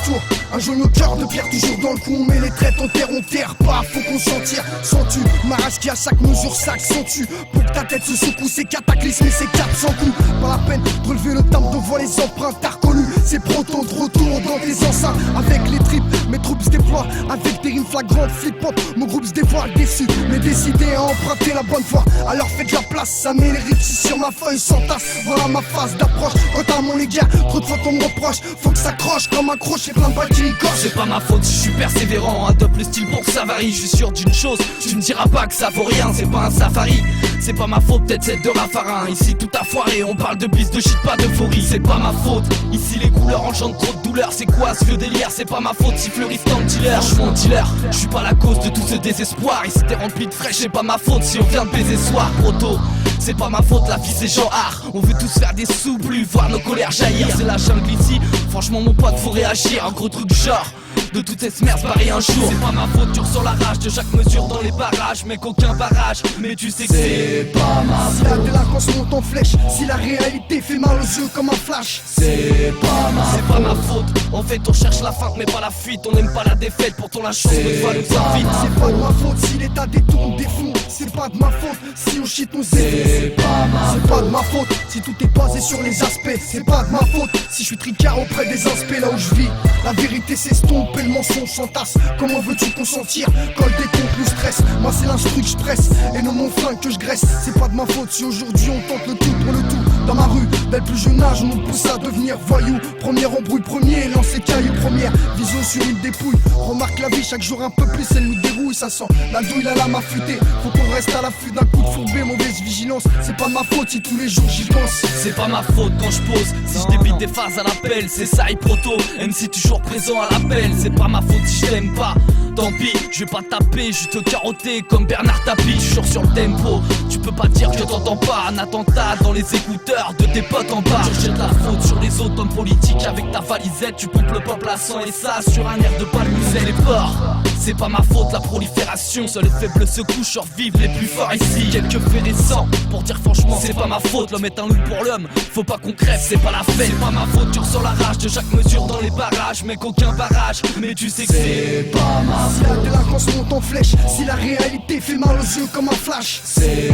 retour. Un jaune au cœur de pierre, toujours dans le coup. On met les traites, on terre pas, faut qu'on s'en tire. Sens-tu ma rage qui à chaque mesure s'accentue. Pour que ta tête se secoue, c'est cataclysme et c'est 400 coups. Pas la peine de relever le timbre devant les empreintes. T'as reconnu, c'est proto de retour dans tes enceintes. Avec les tripes, mes troupes se déploient. Avec des rimes flagrantes, flippantes, mon groupe se dévoile déçu. Mais décidé à emprunter la bonne voie. Alors faites la place, ça met les rips sur ma feuille sans tasse. Voilà ma phase d'approche. Quant à mon les gars, trop de fois qu'on me reproche. Faut que ça croche comme un crochet plein de balles qui ricochent. C'est pas ma faute si je suis persévérant, adopte le style pour que ça varie. Je suis sûr d'une chose, tu me diras pas que ça vaut rien, c'est pas un safari. C'est pas ma faute, peut-être celle de Raffarin. Ici tout a foiré, on parle de bis, de shit, pas d'euphorie. C'est pas ma faute, ici les couleurs enchantent trop de douleur. C'est quoi ce vieux délire, c'est pas ma faute si fleuriste en dealer. Je suis mon dealer, je suis pas la cause de tout ce désespoir. Ici t'es rempli de fraîche, c'est pas ma faute si on vient de baiser soir. Proto, c'est pas ma faute, la vie c'est genre art. On veut tous faire des sous, plus voir nos colères jaillir. C'est la jungle ici, franchement mon pote faut réagir. Un gros truc genre de toutes ces smerdes pareil un jour. C'est pas ma faute, tu ressens la rage de chaque mesure dans les barrages. Mais qu'aucun barrage, mais tu sais que c'est pas ma faute. Si la délinquance monte en flèche, si la réalité fait mal aux yeux comme un flash, c'est pas ma faute. En fait on cherche la feinte mais pas la fuite. On n'aime pas la défaite, pourtant la chance me doit nous invite. C'est pas de ma faute si l'état détourne des fonds. C'est pas de ma faute si on shit nos effets. C'est pas de ma faute si tout est basé sur les aspects. C'est pas de ma faute si je suis tricard auprès des inspects là où je vis. La vérité s'estompe et le mensonge s'entasse. Comment veux-tu consentir quand le décompte nous stresse? Moi c'est l'instru que je presse et non mon flingue que je graisse. C'est pas de ma faute si aujourd'hui on tente le tout pour le tout. Dans ma rue, dès le plus jeune âge, on nous pousse à devenir voyou. Premier embrouille premier, lancer caillou première. Vision sur une dépouille. Remarque la vie, chaque jour un peu plus, elle nous dérouille. Ça sent la douille, la lame affûtée. Faut qu'on reste à l'affût d'un coup de fourbé, mauvaise vigilance. C'est pas de ma faute si tous les jours j'y pense. C'est pas ma faute quand je pose. Si je débite des phases à l'appel, c'est ça et proto. MC toujours présent à l'appel. C'est pas ma faute si je t'aime pas. Tant pis, je vais pas taper, je te carotter comme Bernard Tapie. Toujours sur le tempo, tu peux pas dire que t'entends pas. Un attentat dans les écouteurs de tes potes en bas. Je jette la faute sur les autres hommes politiques. Avec ta valisette, tu pompes le peuple à sang et ça sur un air de palmusette. Les porcs, c'est pas ma faute la prolifération. Seuls les faibles se couchent, survivent les plus forts ici. Quelques faits récents, pour dire franchement c'est pas ma faute. L'homme est un loup pour l'homme, faut pas qu'on crève, c'est pas la fête. C'est pas ma faute, tu ressens la rage de chaque mesure dans les barrages. Mais qu'aucun barrage, mais tu sais que c'est pas ma faute. Si la délinquance monte en flèche, si la réalité fait mal aux yeux comme un flash, c'est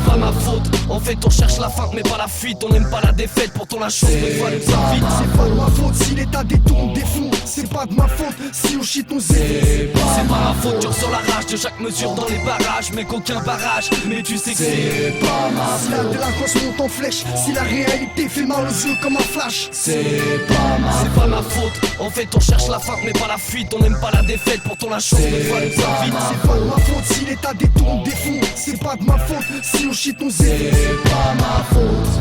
pas ma faute. En fait on cherche la feinte mais pas la fuite. On n'aime pas la défaite, pourtant la chance me doit nous invite. C'est pas de ma faute si l'état détourne des fonds. C'est pas de ma faute si on shit nos effets. C'est pas ma faute, tu ressens la rage de chaque mesure dans les barrages. Mais qu'aucun barrage, mais tu sais que c'est pas ma faute. Si la délinquance monte en flèche, si la réalité fait mal aux yeux comme un flash, c'est pas ma faute. En fait on cherche la feinte mais pas la fuite. On n'aime pas la défaite, pourtant la chance me doit nous invite. C'est pas de ma faute si l'état détourne des fonds. C'est pas de ma faute si on shit nos effets. C'est pas ma faute.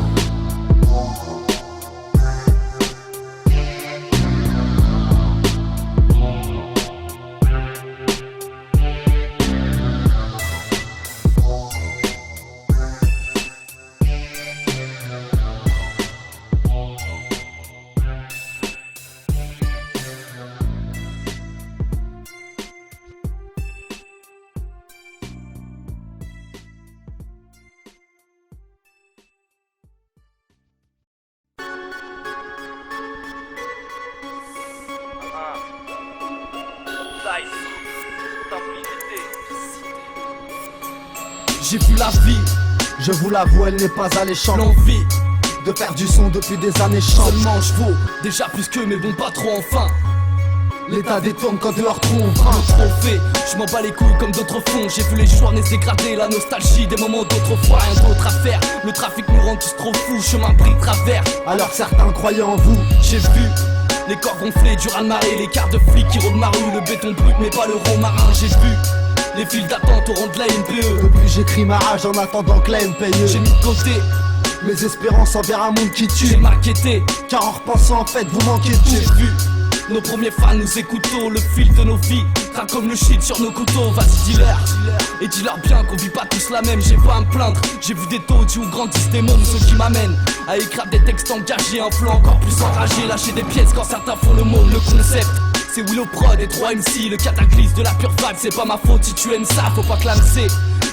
J'ai vu la vie, je vous l'avoue, elle n'est pas alléchante. L'envie de faire du son depuis des années chante. seulement je vaux déjà plus que mais bon pas trop enfin. L'état détourne quand dehors trompe. Le trophée, je m'en bats les couilles comme d'autres font. J'ai vu les journées s'égrader, la nostalgie des moments d'autrefois. Rien d'autre à faire, le trafic nous rend tous trop fous. Chemin pris de travers, alors certains croyaient en vous. j'ai vu les corps gonflés du raz-de-marée, les quarts de flics qui rôdent ma rue, le béton brut mais pas le romarin. J'ai vu les files d'attente au rang de la NPE. Depuis j'écris ma rage en attendant que la me paye. J'ai mis de côté mes espérances envers un monde qui j'ai tue. maquetté, Car en repensant en fait vous manquez de j'ai tout. vu nos premiers fans nous écoutons, le fil de nos vies traque comme le shit sur nos couteaux. Vas-y dis-leur, et dis-leur bien qu'on vit pas tous la même. J'ai pas à me plaindre, j'ai vu des taudis où grandissent des mômes. Ce qui m'amène à écrire des textes engagés, un flow encore plus enragé. Lâcher des pièces quand certains font le mot. Le concept c'est Willow Prod et 3 MC, le cataclysme de la pure vague. C'est pas ma faute si tu aimes ça, faut pas clamser.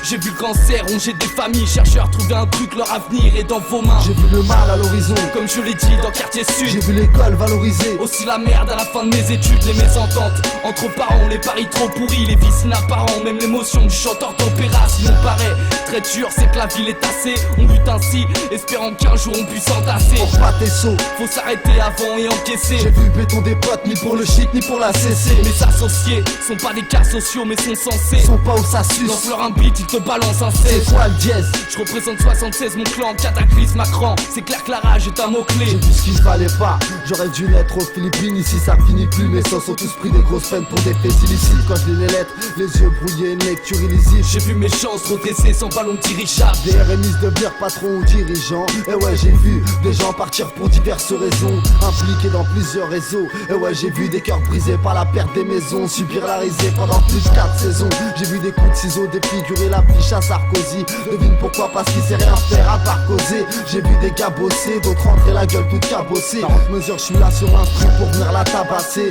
J'ai vu le cancer ronger des familles. Chercheurs trouver un truc, leur avenir est dans vos mains. J'ai vu le mal à l'horizon, Comme je l'ai dit dans Quartier Sud. j'ai vu l'école valorisée. Aussi la merde à la fin de mes études, les mésententes entre parents, les paris trop pourris, les vices inapparents, même l'émotion du chanteur d'opéra. Si l'on paraît très dur, c'est que la ville est tassée. On lutte ainsi, espérant qu'un jour on puisse s'entasser. Pour pas tes sauts, Faut s'arrêter avant et encaisser. j'ai vu béton des potes, ni pour le shit, ni pour la CC. Mes associés sont pas des cas sociaux, mais sont censés. Ils sont pas où ça suce. Lance-leur un beat, ils te balancent un 16. C'est quoi le dièse? Je représente 76, mon clan, cataclysme à cran. C'est clair que la rage est un mot-clé. J'ai vu ce qu'il fallait pas, j'aurais dû naître aux Philippines. Ici ça finit plus, mes sauces ont tous pris des grosses peines pour des faits illicites. Quand je lis les lettres, les yeux brouillés, une lecture illisible. J'ai vu mes chances redresser sans ballon dirigeable. Des RMIs devenir patron ou dirigeant. Et ouais, j'ai vu des gens partir pour diverses raisons, impliqués dans plusieurs réseaux. Et ouais, j'ai vu des cœurs brisés par la perte des maisons, subir la risée pendant plus de 4 saisons. J'ai vu des coups de ciseaux défigurer la fiche à Sarkozy. Devine pourquoi, parce qu'il sait rien faire à part causer. J'ai vu des gars bosser, d'autres rentrer la gueule toute cabossée. 40 mesures, je suis là sur un truc pour venir la tabasser.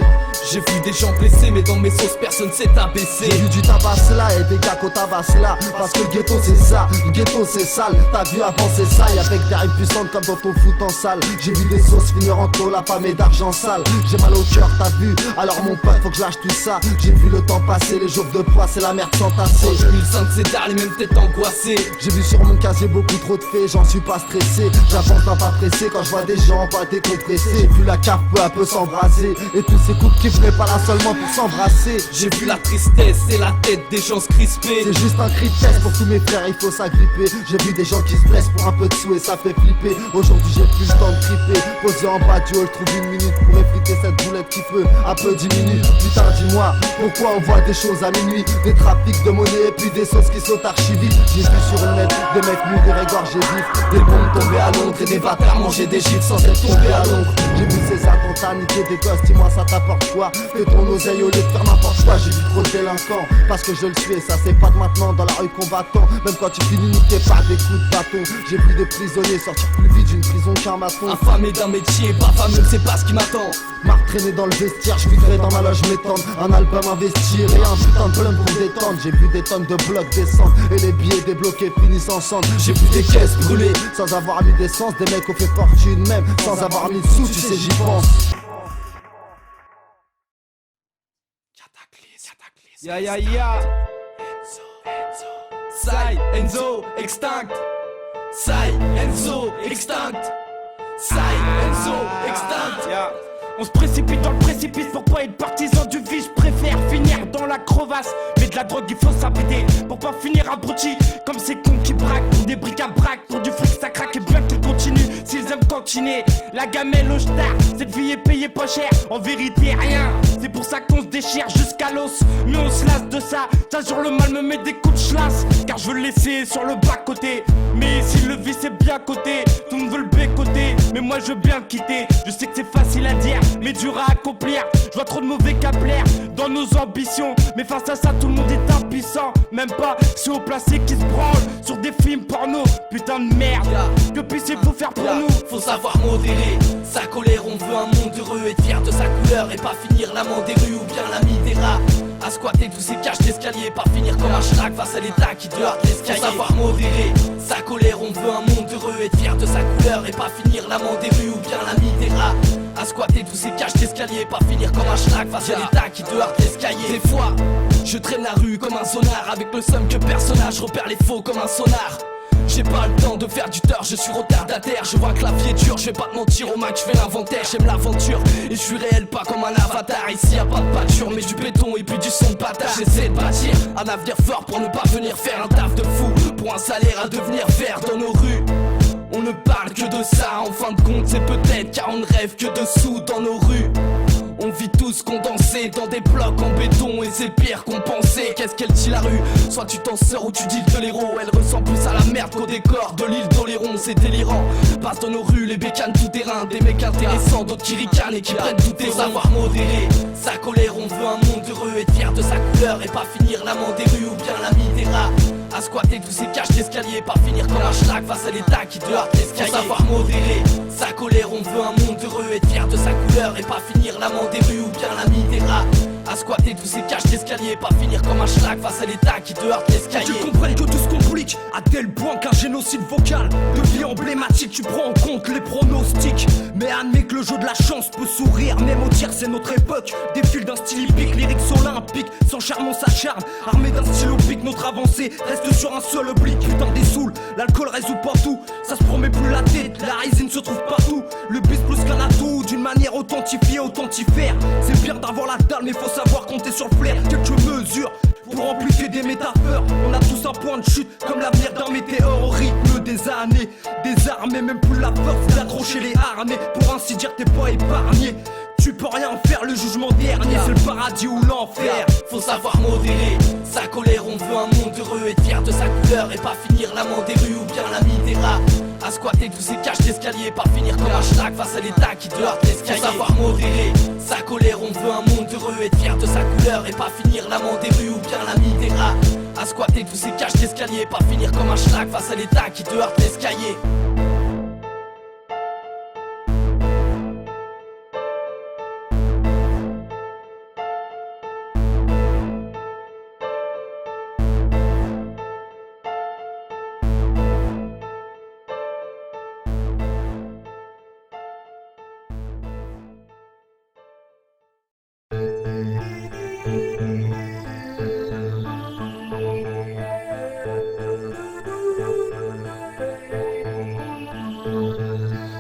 J'ai vu des gens blessés, mais dans mes sauces personne s'est abaissé. J'ai vu du tabac là et des gars qu'on tabasse là. Parce que le ghetto c'est ça, le ghetto c'est sale. T'as vu avant c'est ça, et avec des rimes puissantes comme dans ton foot en salle. J'ai vu des sauces finir en tôle, la femme et d'argent sale. J'ai mal au cœur, t'as vu, alors mon pote faut que je lâche tout ça. J'ai vu le temps passer, les jours de poids c'est la merde s'entasser. J'ai vu le sein de ces dards, les mêmes têtes angoissées. J'ai vu sur mon casier beaucoup trop de faits, j'en suis pas stressé. J'avance dans pas pressé quand je vois des gens pas décompressés. J'ai vu la cave peu à peu s'embraser, et tous ces couples qui venaient pas là seulement pour s'embrasser. J'ai vu la tristesse et la tête des gens se crisper. C'est juste un cri de test pour tous mes frères, il faut s'agripper. J'ai vu des gens qui se blessent pour un peu de sous et ça fait flipper. Aujourd'hui j'ai plus le temps de triper. Posé en bas du hall, je trouve une minute pour effriter cette boulette qui peut un peu diminuer. Putain dis-moi, pourquoi on voit des choses à minuit? Des trafics de monnaie et puis des sauces qui sautent archi vite. J'ai vu sur le net des mecs mourir égorgés vifs, des bombes tombées à Londres et des bâtards manger des gifs sans être tombés à l'ombre. J'ai vu ces attentats niquer des gosses, dis-moi ça t'apporte quoi? Fais ton oseille au lieu de faire n'importe quoi. J'ai vu trop de délinquants, parce que je le suis et ça c'est pas de maintenant dans la rue combattant. Même quand tu finis niqué par des coups de bâton. J'ai vu des prisonniers sortir plus vite d'une prison qu'un maçon. Affamé d'un métier, pas fameux, c'est pas ce qui m'attend. Marre traîner dans le vestiaire, je voudrais dans ma loge m'étendre. Un album investir et un putain de blunt pour me détendre. J'ai vu des tonnes de blocs descendre et les billets débloqués finissent ensemble. J'ai vu des caisses brûlées sans avoir mis d'essence. Des mecs ont fait fortune même sans avoir mis de sous, tu sais j'y pense. Ya ya ya. Sai, Enzo, extinct. Sai, Enzo, extinct. Sai, Enzo, extinct. On se précipite dans le précipice pour pas être partisan du vice. Je préfère finir dans la crevasse. Mais de la drogue il faut s'habiter pour pas finir abruti. Comme ces cons qui braquent pour des bric-à-brac. Pour du fric ça craque et bien qu'ils continuent. S'ils aiment cantiner, la gamelle au star. Cette vie est payée pas cher, en vérité rien. C'est pour ça qu'on se déchire jusqu'à l'os. Mais on se lasse de ça, ça sur le mal me met des coups de chlasse. Car je veux le laisser sur le bas-côté. Mais si le vice est bien coté, tout le monde veut le bécoter. Mais moi je veux bien le quitter. Je sais que c'est facile à dire, mais dur à accomplir. Je vois trop de mauvais capillaires dans nos ambitions. Mais face à ça tout le monde est impuissant. Même pas ceux haut placés qui se branlent sur des films porno. Putain de merde, que puissiez-vous faire pour nous? Faut savoir modérer sa colère, on veut un monde heureux. Être fier de sa couleur et pas finir l'amant des rues ou bien l'ami des rats. À squatter tous ces caches d'escalier, pas finir comme un schrack face à l'état qui te heurte l'escalier. Faut savoir modérer sa colère, on veut un monde heureux. Être fier de sa couleur et pas finir l'amant des rues ou bien l'ami des rats. À squatter tous ces caches d'escalier, pas finir comme un schnack face à l'état qui te heurte l'escalier. Des fois, je traîne la rue comme un sonar, avec le seum que personnage repère les faux comme un sonar. J'ai pas le temps de faire du tort, je suis retardataire. Je vois que la vie est dure, je vais pas te mentir, au max je fais l'inventaire. J'aime l'aventure et je suis réel, pas comme un avatar. Ici y'a pas de pâture, mais du béton et puis du son de bâtard. J'essaie de bâtir un avenir fort pour ne pas venir faire un taf de fou. Pour un salaire à devenir vert dans nos rues. On ne parle que de ça, en fin de compte c'est peut-être car on ne rêve que de sous dans nos rues. On vit tous condensés dans des blocs en béton et c'est pire qu'on pensait. Qu'est-ce qu'elle dit la rue? Soit tu t'en sors ou tu dis de l'héros. Elle ressemble plus à la merde qu'au décor de l'île d'Oléron, c'est délirant. Passe dans nos rues les bécanes tout terrain, des mecs intéressants, d'autres qui ricanent et qui prennent tout terrain. Faut savoir modérer sa colère, on veut un monde heureux. Être fier de sa couleur et pas finir l'amant des rues ou bien l'ami des rats. À squatter tous ces caches d'escalier, pas finir comme un schnack face à l'état qui te heurte l'escalier. Faut savoir modérer sa colère, on veut un monde heureux. Être fier de sa couleur et pas finir l'amant des rues ou bien l'ami des rats. à squatter tous ces caches d'escalier, pas finir comme un schlag face à l'état qui te heurte l'escalier. Tu comprennes que tout se complique à tel point qu'un génocide vocal devient emblématique. Tu prends en compte les pronostics, mais admets que le jeu de la chance peut sourire. Même au tiers, c'est notre époque. Défile d'un style hippique, lyrics olympiques. Sans charme, on s'acharne. Armé d'un stylo pique, notre avancée reste sur un seul oblique. Putain, des saouls, l'alcool résout pas tout. Ça se promet plus la tête, la résine se trouve partout. Le bis plus qu'un atout, d'une manière authentifiée, authentifère. C'est bien d'avoir la dalle, mais faut savoir compter sur le flair. Quelques mesures pour amplifier des métaphores. On a tous un point de chute, comme l'avenir d'un météore. Au rythme des années, des armées, même plus la force d'accrocher les harnais. Pour ainsi dire, t'es pas épargné. Tu peux rien faire, le jugement dernier, c'est le paradis ou l'enfer. Faut savoir modérer sa colère, on veut un monde heureux, être fier de sa couleur et pas finir l'amant des rues ou bien l'ami des rats. À squatter tous ces caches d'escalier, pas finir comme un schlag face à l'état qui te heurte l'escalier. Faut savoir modérer sa colère, on veut un monde heureux, être fier de sa couleur et pas finir l'amant des rues ou bien l'ami des rats. À squatter tous ces caches d'escalier, pas finir comme un schlag face à l'état qui te heurte l'escalier.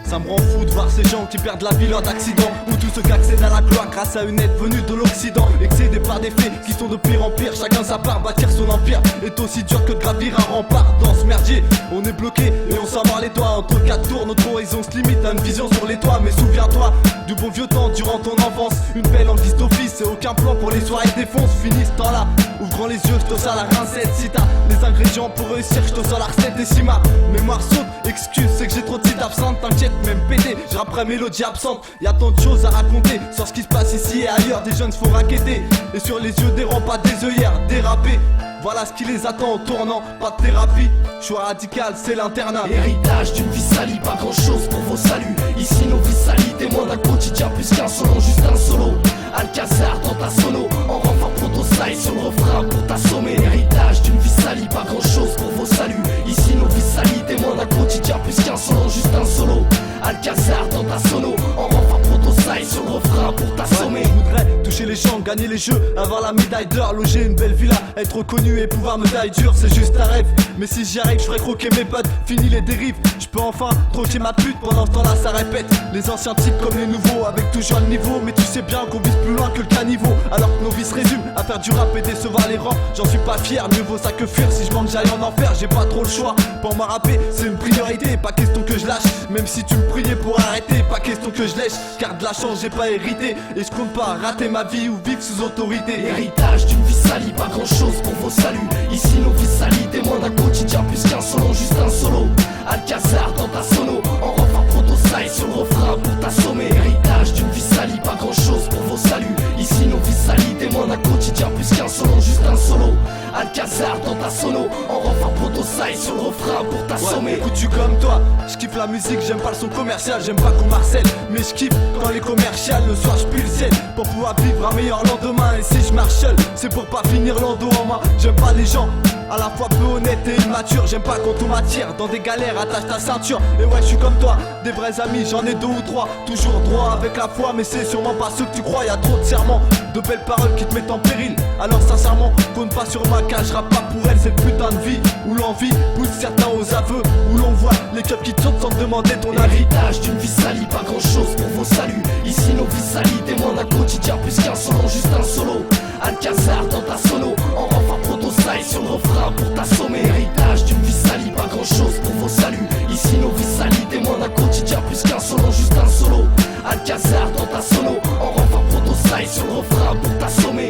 Ça me rend fou de voir ces gens qui perdent la vie lors d'accidents, ou tous ceux qui accèdent à la gloire grâce à une aide venue de l'Occident. Excédés par des faits qui sont de pire en pire, chacun sa part, bâtir son empire est aussi dur que de gravir un rempart. Dans ce merdier, on est bloqué et on s'en mord les doigts. Entre quatre tours, notre horizon se limite à une vision sur les toits. Mais souviens-toi du bon vieux temps durant ton enfance, une belle en guise d'office et aucun plan pour les soirées défonce. Finis ce temps-là, ouvre grand les yeux, je te sors la rincette. Si t'as les ingrédients pour réussir, je te sors la recette. Et si ma mémoire saute, excuse, c'est que j'ai trop de sites absentes. T'inquiète, même pété, je rapperai mélodie absente. Y'a tant de choses à raconter sur ce qui se passe ici et ailleurs. Des jeunes se font raqueter et sur les yeux des rangs, pas des œillères dérapées. Voilà ce qui les attend au tournant, pas de thérapie. Choix radical, c'est l'internat. Héritage d'une vie salie, pas grand chose pour vos saluts. Ici nos vies salies, témoins d'un quotidien plus qu'un solo, juste un solo. Alcazar dans ta sono, en renfort proto-saille sur le refrain pour t'assommer. Héritage d'une vie salie, pas grand chose pour vos saluts. Ici nos vies salies, témoins d'un quotidien plus qu'un solo, juste un solo. Alcazar dans ta sono, en renfort proto-saille sur le refrain pour t'assommer. Je voudrais toucher les champs, gagner les jeux, avoir la médaille d'or, loger une belle villa, être reconnu et pouvoir me tailler dur, c'est juste un rêve. Mais si j'y arrive, je ferai croquer mes potes, fini les dérives. Je peux enfin troquer ma pute, pendant ce temps-là ça répète. Les anciens types comme les nouveaux, avec toujours le niveau. Mais tu sais bien qu'on vise plus loin que le caniveau. Alors que nos vies se résument à faire du rap et décevoir les rangs. J'en suis pas fier, mieux vaut ça que fuir. Si je manque j'aille en enfer, j'ai pas trop le choix. Pour m'en rapper, c'est une priorité, pas question que je lâche. Même si tu me priais pour arrêter, pas question que je lèche. Car de la chance j'ai pas hérité, et je compte pas rater ma vie ou vivre sous autorité. Héritage d'une vie salie, pas grand chose pour vos saluts. Ici nos vies salies, témoins d'un quotidien plus qu'un solo, juste un solo. Alcazar dans ta sono, en renfort proto-saille sur le refrain pour t'assommer. Héritage d'une vie salie, pas grand chose pour vos saluts. Ici nos vies salies, témoins d'un quotidien plus qu'un solo, juste un solo. Alcazar dans ta sono, en renfort proto-saille sur le refrain pour t'assommer. Ouais, écoute-tu comme toi, je kiffe la musique, j'aime pas le son commercial, j'aime pas qu'on marcelle. Mais je kiffe quand les commerciales, le soir je pue le ciel pour pouvoir vivre un meilleur lendemain. Et si je marche seul, c'est pour pas finir l'endo en main. J'aime pas les gens à la fois peu honnêtes et immatures. J'aime pas quand on m'attire dans des galères, attache ta ceinture. Et ouais, je suis comme toi, des vrais amis, j'en ai deux ou trois. Toujours droit avec la foi, mais c'est sûrement pas ceux que tu crois. Y'a trop de serments, de belles paroles qui te mettent en péril. Alors sincèrement, compte pas sur ma cage, rappe pas pour elle. Cette putain de vie où l'envie pousse certains aux aveux, où l'on voit les clubs qui te sautent sans te demander ton avis. Héritage d'une vie salie, pas grand chose pour vos saluts. Ici nos vies salies, témoins d'un quotidien plus qu'un solo, juste un solo. Alcazar dans ta sono, en renfort proto-saille sur le refrain pour t'assommer. Héritage d'une vie salie, pas grand chose pour vos saluts. Ici nos vies salies, témoins d'un quotidien plus qu'un solo, juste un solo. Alcazar dans ta sono, en renfort proto-saille sur le refrain pour t'assommer.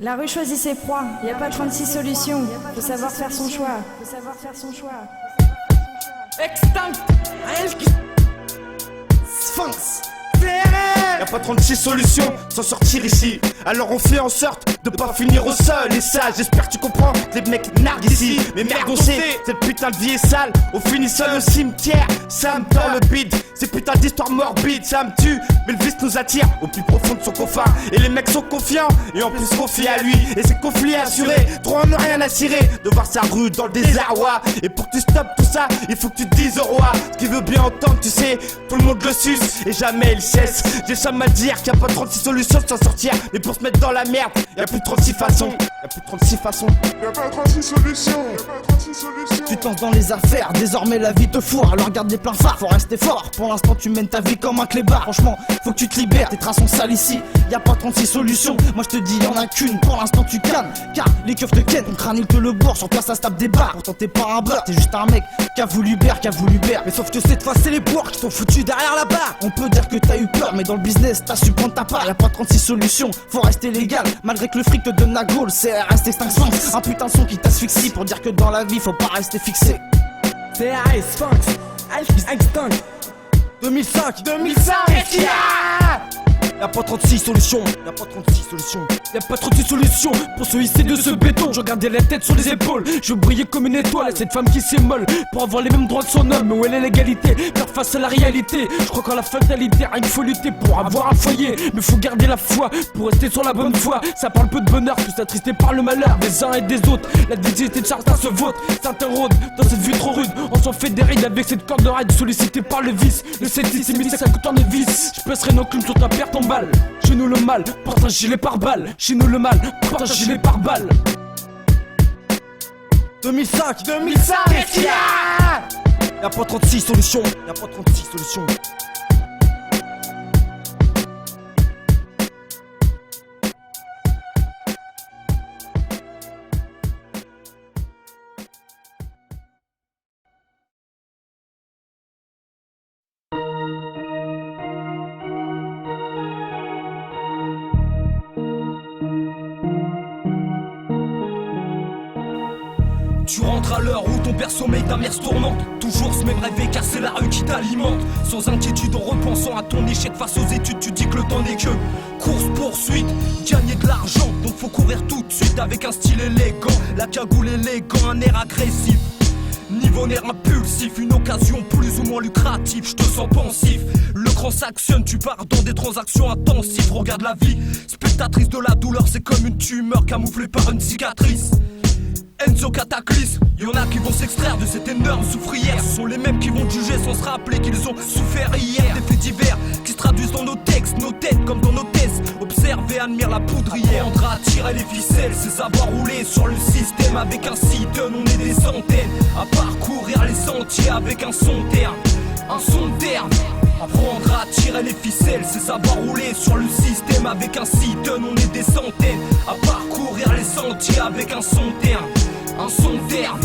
La rue choisit ses proies, y a pas 36 solutions, faut savoir faire son choix. Extinct, Sphinx. Y'a pas 36 solutions, s'en sortir ici. Alors on fait en sorte de pas finir au sol. Et ça, j'espère que tu comprends, les mecs narguent ici. Mais merde, on sait, cette putain de vie est sale. On finit seul au cimetière, ça me tend le bide. Ces putains d'histoires morbides, ça me tue. Mais le vice nous attire au plus profond de son confin. Et les mecs sont confiants, et en plus confient à lui. Et c'est conflit assuré, trop en a rien à cirer. De voir sa rue dans le désarroi. Et pour que tu stoppes tout ça, il faut que tu te dises au roi ce qu'il veut bien entendre, tu sais. Tout le monde le suce, et jamais il cesse. J'ai ça à dire qu'il y a pas 36 solutions de s'en sortir. Mais pour se mettre dans la merde, y a plus de 36 façons. Y'a pas 36 solutions. Tu te lances dans les affaires, désormais la vie te fourre. Alors garde les pleins phares, faut rester fort. Pour l'instant tu mènes ta vie comme un clébard. Franchement, faut que tu te libères, tes traces sont sales ici. Y'a pas 36 solutions, moi je te dis y'en a qu'une. Pour l'instant tu cannes, car les keufs te kennent. Ton crâne il te le bourre, sur toi ça se tape des barres. Pourtant t'es pas un beurre, t'es juste un mec qui a voulu beurre. Mais sauf que cette fois c'est les bourres qui t'ont foutu derrière la barre. On peut dire que t'as eu peur, mais dans le business t'as su prendre ta part. Y'a pas 36 solutions, faut rester légal. Malgré que le fric te donne la gaule, c'est reste extinction. Un putain de son qui t'asphyxie pour dire que dans la vie faut pas rester fixé. C'est Sphinx, Extinct 2005, qu'est-ce qu'il y a? Y'a pas 36 solutions. Y'a pas 36 solutions pour se hisser de ce béton. Je regardais la tête sur les épaules, je brillais comme une étoile. Cette femme qui s'émole pour avoir les mêmes droits de son homme. Où elle est l'égalité, faire face à la réalité. Je crois qu'en la fatalité, rien qu'il faut lutter pour avoir un foyer. Mais faut garder la foi pour rester sur la bonne voie. Ça parle peu de bonheur, tous attristés par le malheur des uns et des autres. La dignité de certains se vote, certains rôdent dans cette vie trop rude. On s'en fait des rides avec cette corde de ride sollicitée par le vice. Le scepticisme, ça coûte en vis. Je passerai nos plumes sur ta perte en balle. Chez nous le mal, porte un gilet par balle. Chez nous le mal, porte un gilet par balle. 2005, qu'est-ce qu'il y a? Y'a pas 36 solutions. Tu rentres à l'heure où ton père sommeille ta mère se tourmente. Toujours ce même rêve car c'est la rue qui t'alimente. Sans inquiétude en repensant à ton échec face aux études. Tu dis que le temps n'est que course poursuite, gagner de l'argent. Donc faut courir tout de suite avec un style élégant. La cagoule élégant, un air agressif. Niveau nerf impulsif, une occasion plus ou moins lucrative. Je te sens pensif, le cran s'actionne. Tu pars dans des transactions intensives. Regarde la vie, spectatrice de la douleur. C'est comme une tumeur camouflée par une cicatrice. Enzo Cataclysme, y'en a qui vont s'extraire de cette énorme souffrière. Ce sont les mêmes qui vont te juger sans se rappeler qu'ils ont souffert hier. Des faits divers qui se traduisent dans nos textes, nos têtes comme dans nos thèses. Observe et admire la poudrière. Apprendre à tirer les ficelles, c'est savoir rouler sur le système. Avec un six-tonnes, on est des centaines à parcourir les sentiers avec un son terne. Un son terne. Apprendre à tirer les ficelles, c'est savoir rouler sur le système. Avec un six-tonnes, on est des centaines à parcourir les sentiers avec un son terne. Un son terne.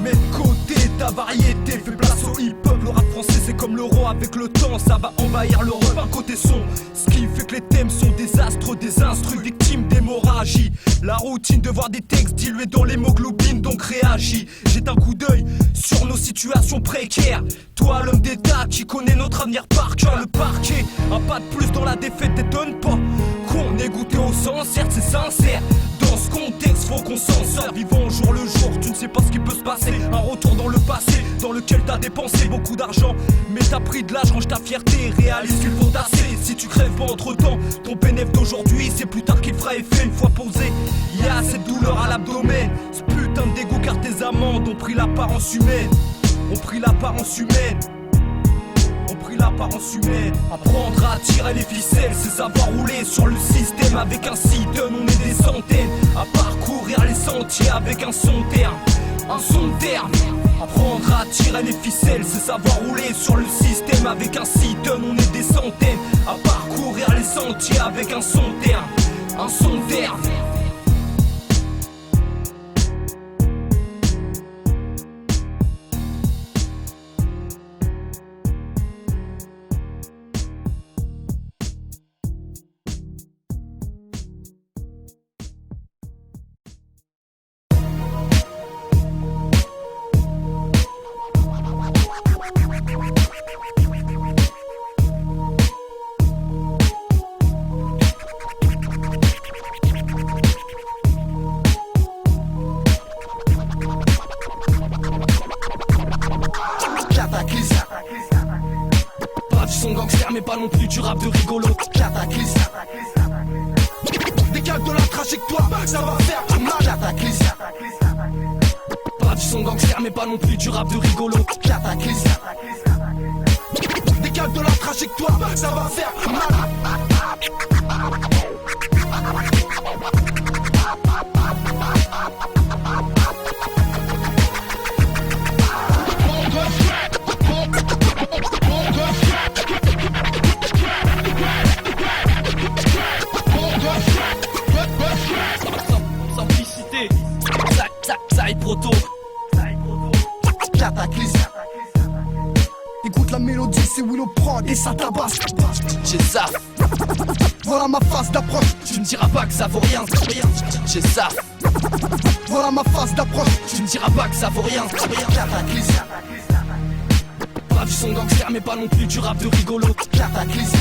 Mets de côté ta variété, fais place au hip-hop. Le rap français c'est comme l'euro, avec le temps ça va envahir l'Europe. Un côté son, ce qui fait que les thèmes sont désastreux. Des instrus, victimes d'hémorragie. La routine de voir des textes dilués dans l'hémoglobine, donc réagis. Jette un coup d'œil sur nos situations précaires. Toi l'homme d'état qui connaît notre avenir par cœur. Le parquet, un pas de plus dans la défaite t'étonne pas qu'on ait goûté au sang, certes c'est sincère. Dans ce contexte, faut qu'on s'en sorte. Vivons au jour le jour, tu ne sais pas ce qui peut se passer. Un retour dans le passé, dans lequel t'as dépensé beaucoup d'argent. Mais t'as pris de l'âge, range ta fierté, réalise qu'il faut tasser. Si tu crèves pas entre temps, ton bénéfice d'aujourd'hui, c'est plus tard qu'il fera effet une fois posé. Y'a cette douleur à l'abdomen, ce putain de dégoût car tes amendes ont pris l'apparence humaine. Apprendre à tirer les ficelles, c'est savoir rouler sur le système. Avec un six-tonnes, on est des centaines à parcourir les sentiers avec un son terne. Un son terne. Apprendre à tirer les ficelles, c'est savoir rouler sur le système. Avec un six-tonnes, on est des centaines à parcourir les sentiers avec un son terne. Un son terne. mais pas non plus du rap de rigolo. Cataclysme. Décale de la trajectoire, ça va faire mal. Cataclysme. Pas du son gangster mais pas non plus du rap de rigolo. Cataclysme. Décale de la trajectoire, ça va faire mal. Simplicité, ça est proto. Cataclysme. Écoute la mélodie, c'est Willow Prod et ça tabasse. J'ai ça, Voilà ma phase d'approche. tu me diras pas que ça vaut rien. J'ai ça, Voilà ma phase d'approche. tu me diras pas que ça vaut rien. Cataclysme. Pas du son gangster mais pas non plus du rap de rigolo. Cataclysme.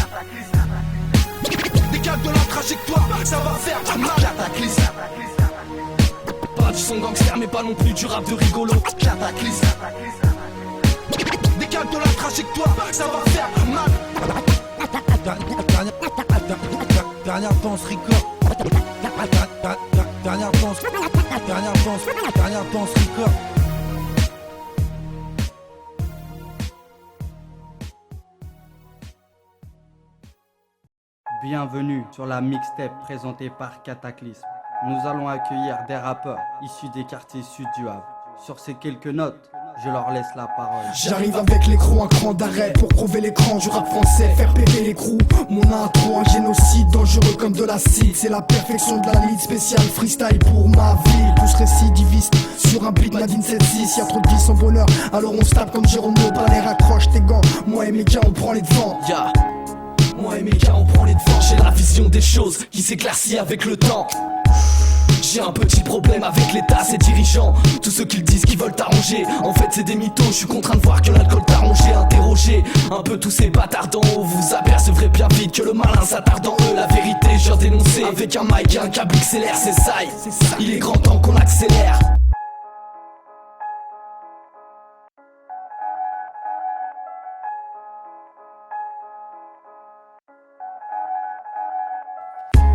Décale de la trajectoire, ça va faire mal. Cataclysme. Pas du son gangster mais pas non plus du rap de rigolo. Cataclysme. Décale de la trajectoire, ça va faire mal. Dernière danse record. Dernière danse record. Bienvenue sur la mixtape présentée par Cataclysme. Nous allons accueillir des rappeurs issus des quartiers sud du Havre. Sur ces quelques notes, je leur laisse la parole. J'arrive avec l'écran, un cran d'arrêt pour prouver l'écran du rap français, faire péter l'écrou. Mon intro, un génocide dangereux comme de l'acide. C'est la perfection de la lead spéciale freestyle pour ma vie. Tous récidivistes sur un beat Nadine 7-6. Y'a trop de vie sans bonheur, alors on se tape comme Jérôme Leballet. Raccroche tes gants, moi et mes gars on prend les devants. Ya, moi et mes gars on prend les devants. J'ai la vision des choses qui s'éclaircit avec le temps. J'ai un petit problème avec l'état, ses dirigeants. Tous ceux qui le disent qui veulent t'arranger, en fait c'est des mythos. Je suis contraint de voir que l'alcool t'a rongé. Interroger un peu tous ces bâtards d'en haut, vous apercevrez bien vite que le malin s'attarde en eux. La vérité je viens dénoncer avec un mic et un câble XLR. C'est ça, il est grand temps qu'on accélère.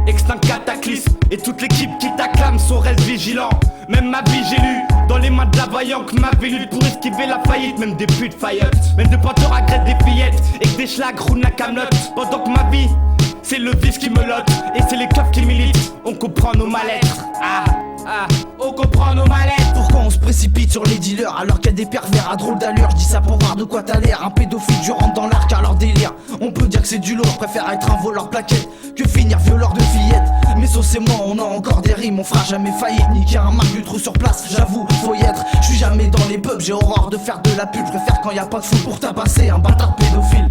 Extinct cataclysme et toute l'équipe qui t'acclame sont reste vigilant. Même ma vie j'ai lu dans les mains de la vaillant que ma vie lutte pour esquiver la faillite. Même des putes faillottes, même des pointeurs agressent des fillettes et que des schlags roulent la camelote. Pendant que ma vie c'est le vice qui me lotte et c'est les keufs qui militent. On comprend nos mal-être, on comprend nos mal-être. Pourquoi on se précipite sur les dealers alors qu'il y a des pervers à drôle d'allure? Je dis ça pour voir de quoi t'as l'air. Un pédophile du rentre dans l'arc à leur délire. On peut dire que c'est du lourd, je préfère être un voleur plaquette que finir violeur de fillettes. Mais sauce et moi on a encore des rimes, on fera jamais faillite. Niquer un marque du trou sur place, j'avoue, faut y être. Je suis jamais dans les pubs, j'ai horreur de faire de la pub. Je préfère quand y a pas de fou pour tabasser un bâtard pédophile.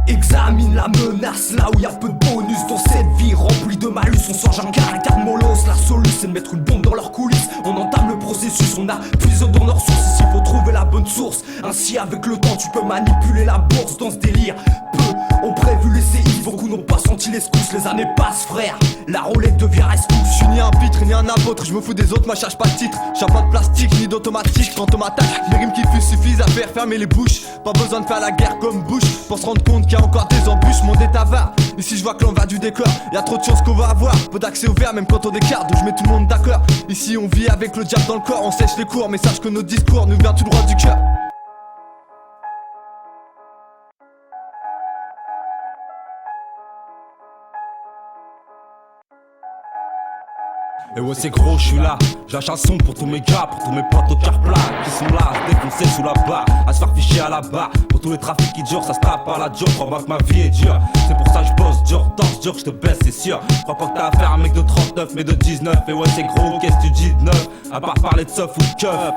Examine la menace là où y'a peu de bonus. Dans cette vie remplie de malus, on sort un caractère molosse. La solution c'est de mettre une bombe dans leurs coulisses. On entame le processus, on appuie dans leurs sources. Ici faut trouver la bonne source. Ainsi avec le temps tu peux manipuler la bourse. Dans ce délire, peu ont prévu les séismes. Beaucoup n'ont pas senti les secousses. Les années passent frère, la roulette devient rescousse. Je suis ni un pitre ni un apôtre, je me fous des autres, moi cherche pas de titre. J'ai pas de plastique ni d'automatique, quand on m'attaque les rimes qui fusent suffisent à faire fermer les bouches. Pas besoin de faire la guerre comme Bush pour se rendre compte qu'il y a encore des embûches. Mon est avare, ici je vois que l'on va du décor. Y'a trop de chances qu'on va avoir, peu d'accès ouvert même quand on décarte. Donc je mets tout le monde d'accord, ici on vit avec le diable dans le corps. On sèche les cours, mais sache que notre discours nous vient tout droit du cœur. Et ouais c'est gros, je suis là, j'ai la chanson pour tous mes gars, pour tous mes potes au car plat qui sont là, à se défoncer sous la barre, à se faire ficher à la barre. Pour tous les trafics qui durent, ça se tape à la dure, crois-moi que ma vie est dure. C'est pour ça que je bosse dur, danse dur, je te baisse c'est sûr. Crois pas que t'as affaire à un mec de 39 mais de 19. Et ouais c'est gros, qu'est-ce que tu dis de neuf? À part parler de seuf ou de keuf,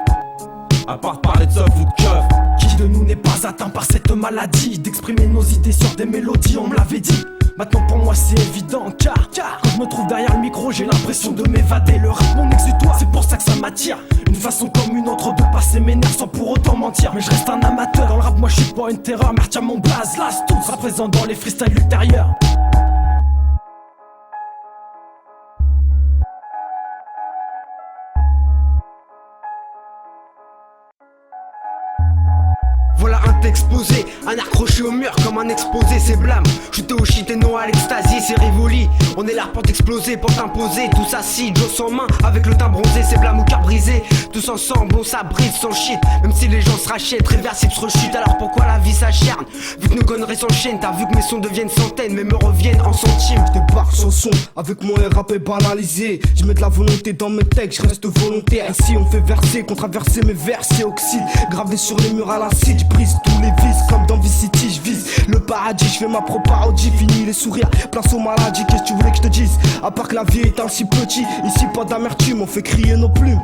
à part parler de seuf ou de keuf. Qui de nous n'est pas atteint par cette maladie d'exprimer nos idées sur des mélodies, on me l'avait dit. Maintenant pour moi c'est évident car quand je me trouve derrière le micro j'ai l'impression de m'évader. Le rap mon exutoire, c'est pour ça que ça m'attire. Une façon comme une autre de passer mes nerfs sans pour autant mentir. Mais je reste un amateur, dans le rap moi je suis pas une terreur. Mais retiens mon blaze, là c'est tout, sera présent dans les freestyles ultérieurs. explosé. Un accroché au mur comme un exposé, c'est blâme. Shooté au shit et non à l'extasie, c'est Rivoli. On est là pour t'exploser, pour t'imposer. Tous assis, Joss en main, avec le teint bronzé, c'est blâme au cœur brisé. Tous ensemble, on s'abrite sans shit. Même si les gens se rachètent, réversible se rechute. Alors pourquoi la vie s'acharne? Vu que nos conneries s'enchaînent, t'as vu que mes sons deviennent centaines, mais me reviennent en centimes. Je débarque sans son, avec mon rap est banalisé. Je mets de la volonté dans mes textes, je reste volontaire. Ici on fait verser, contraverser mes versets oxyde. Gravé sur les murs à l'acide, je brise tous les vices. Comme dans Vice City, je vise le paradis, je fais ma propre parodie. Fini les sourires, place aux maladies, qu'est-ce que tu voulais que je te dise? À part que la vie est ainsi petit, ici pas d'amertume, on fait crier nos plumes.